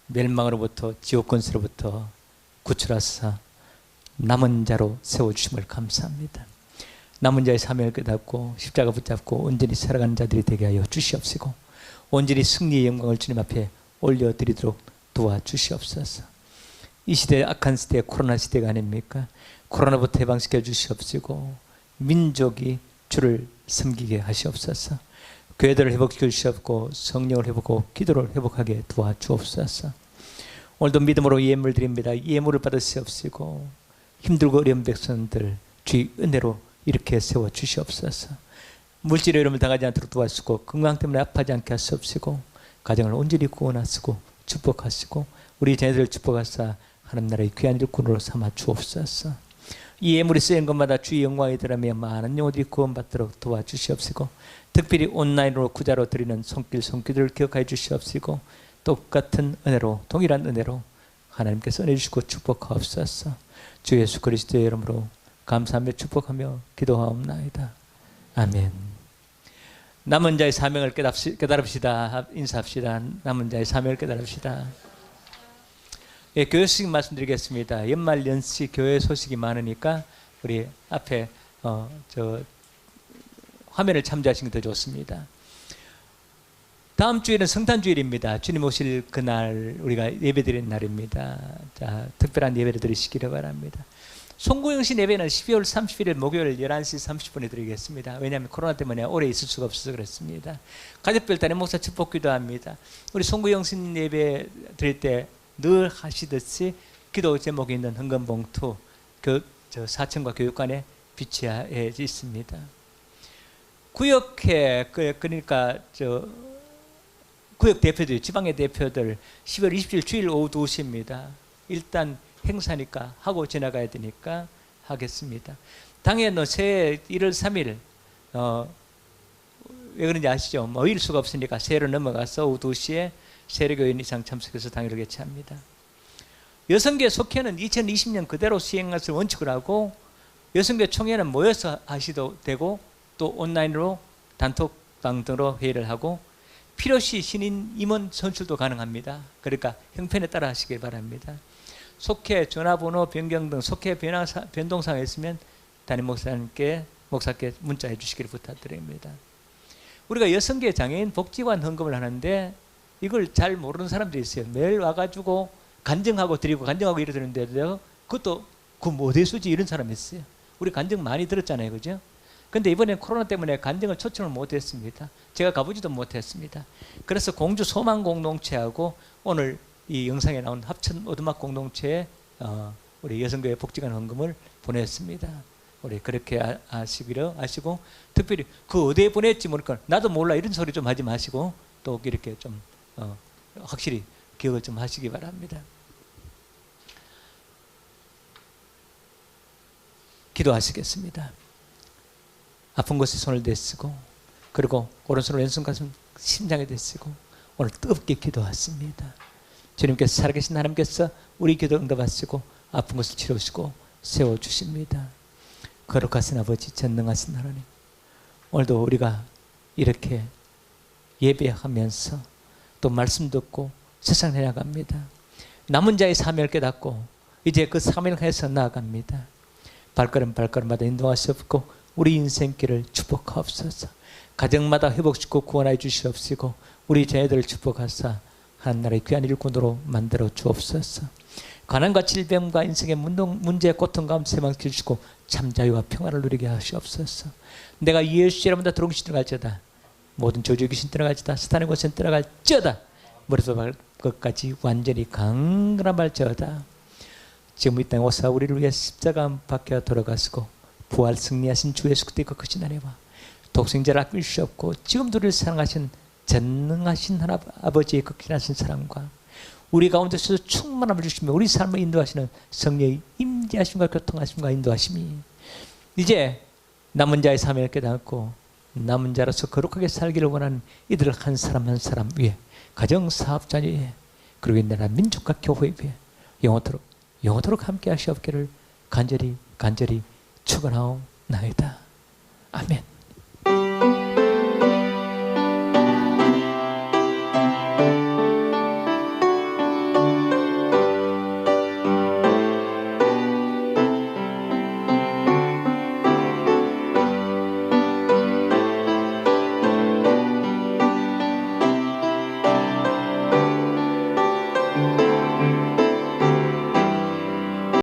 멸망으로부터 지옥 권세로부터 구출하사 남은 자로 세워주심을 감사합니다. 남은 자의 사명을 깨닫고 십자가 붙잡고 온전히 살아가는 자들이 되게 하여 주시옵시고 온전히 승리의 영광을 주님 앞에 올려드리도록 도와주시옵소서. 이 시대 악한 시대 코로나 시대가 아닙니까? 코로나부터 해방시켜 주시옵시고 민족이 주를 섬기게 하시옵소서. 교회들을 회복시켜 주시옵고 성령을 회복하고 기도를 회복하게 도와주옵소서. 오늘도 믿음으로 예물 드립니다. 예물을 받으시옵시고 힘들고 어려운 백성들 주의 은혜로 이렇게 세워 주시옵소서. 물질의 어려움을 당하지 않도록 도와주시고 건강 때문에 아파하지 않게 하시옵시고 가정을 온전히 구원하시고 축복하시고 우리 자녀들을 축복하사 하나님 나라의 귀한 일꾼으로 삼아 주옵소서. 이 예물이 쓰인 것마다 주의 영광이 드러나며 많은 영혼들이 구원받도록 도와주시옵시고 특별히 온라인으로 구자로 드리는 손길들을 기억하여 주시옵시고 똑같은 은혜로 동일한 은혜로 하나님께서 은혜 주시고 축복하옵소서. 주 예수 그리스도의 이름으로 감사하며 축복하며 기도하옵나이다. 아멘. 남은 자의 사명을 깨달읍시다. 인사합시다. 남은 자의 사명을 깨달읍시다. 예, 교회 소식 말씀드리겠습니다. 연말 연시 교회 소식이 많으니까 우리 앞에 화면을 참조하시는 게 더 좋습니다. 다음 주에는 성탄주일입니다. 주님 오실 그날 우리가 예배드리는 날입니다. 자, 특별한 예배를 드리시기를 바랍니다. 송구영신 예배는 12월 31일 목요일 11시 30분에 드리겠습니다. 왜냐하면 코로나 때문에 오래 있을 수가 없어서 그렇습니다. 가족별 단임 목사 축복 기도합니다. 우리 송구영신 예배 드릴 때 늘 하시듯이 기도 제목이 있는 헌금봉투 사청과 교육관에 비치해 있습니다. 구역회 그러니까 구역 대표들, 지방의 대표들 10월 27일 주일 오후 2시입니다. 일단 행사니까 하고 지나가야 되니까 하겠습니다. 당연히 새해 1월 3일 왜 그런지 아시죠? 모일 수가 없으니까 새해로 넘어가서 오후 2시에 세례교인 이상 참석해서 당일을 개최합니다. 여성계 속회는 2020년 그대로 시행할 것을 원칙으로 하고 여성계 총회는 모여서 하시도 되고 또 온라인으로 단톡방 등으로 회의를 하고 필요시 신인 임원 선출도 가능합니다. 그러니까 형편에 따라 하시길 바랍니다. 속회 전화번호 변경 등 속회 변동사항이 있으면 담임 목사께 문자해 주시기를 부탁드립니다. 우리가 여성계 장애인 복지관 헌금을 하는데 이걸 잘 모르는 사람들이 있어요. 매일 와가지고 간증하고 드리고 간증하고 이러는데도 그것도 어디에 쓰지 이런 사람이 있어요. 우리 간증 많이 들었잖아요, 그죠? 근데 이번에 코로나 때문에 간증을 초청을 못했습니다. 제가 가보지도 못했습니다. 그래서 공주 소망 공동체하고 오늘 이 영상에 나온 합천 오두막 공동체에 우리 여성교회 복지관 헌금을 보냈습니다. 우리 그렇게 아시기로 아시고 특별히 그 어디에 보냈지 모르니까 나도 몰라 이런 소리 좀 하지 마시고 또 이렇게 좀 확실히 기억을 좀 하시기 바랍니다. 기도하시겠습니다. 아픈 곳에 손을 대시고 그리고 오른손을 왼손 가슴 심장에 대시고 오늘 뜨겁게 기도하십니다. 주님께서 살아계신 하나님께서 우리 기도 응답하시고 아픈 곳을 치료하시고 세워주십니다. 거룩하신 아버지 전능하신 하나님, 오늘도 우리가 이렇게 예배하면서 또 말씀 듣고 세상 내려갑니다. 남은 자의 사명을 깨닫고 이제 그 사명을 해서 나아갑니다. 발걸음마다 인도하시옵고 우리 인생길을 축복하옵소서. 가정마다 회복시키고 구원하여 주시옵시고 우리 자녀들을 축복하사 하나님의 귀한 일꾼으로 만들어 주옵소서. 가난과 질병과 인생의 문제의 고통 가운데 세망시켜 주시고 참 자유와 평안을 누리게 하시옵소서. 내가 예수 이름으로 들어오신 들어갈지어다. 모든 저주 귀신 들어갈지어다. 사탄의 권세는 들어갈지어다. 머리부터 발끝까지 완전히 강건한 발지어다. 지금 이 땅에 오사 우리를 위해 십자가 밖에 돌아가시고 부활 승리하신 주 예수 그리스도의 크신 은혜와 독생자를 아낄 수 없고 지금도 우리를 사랑하신 전능하신 아버지의 극진하신 사랑과 우리 가운데서 충만함을 주시며 우리 삶을 인도하시는 성령의 임재하심과 교통하심과 인도하심이 이제 남은 자의 사명을 깨닫고 남은 자로서 거룩하게 살기를 원하는 이들을 한 사람 한 사람 위에 가정 사업자 위에 그리고 이 나라 민족과 교회 위에 영원토록 함께 하시옵기를 간절히 축원하옵나이다. 아멘.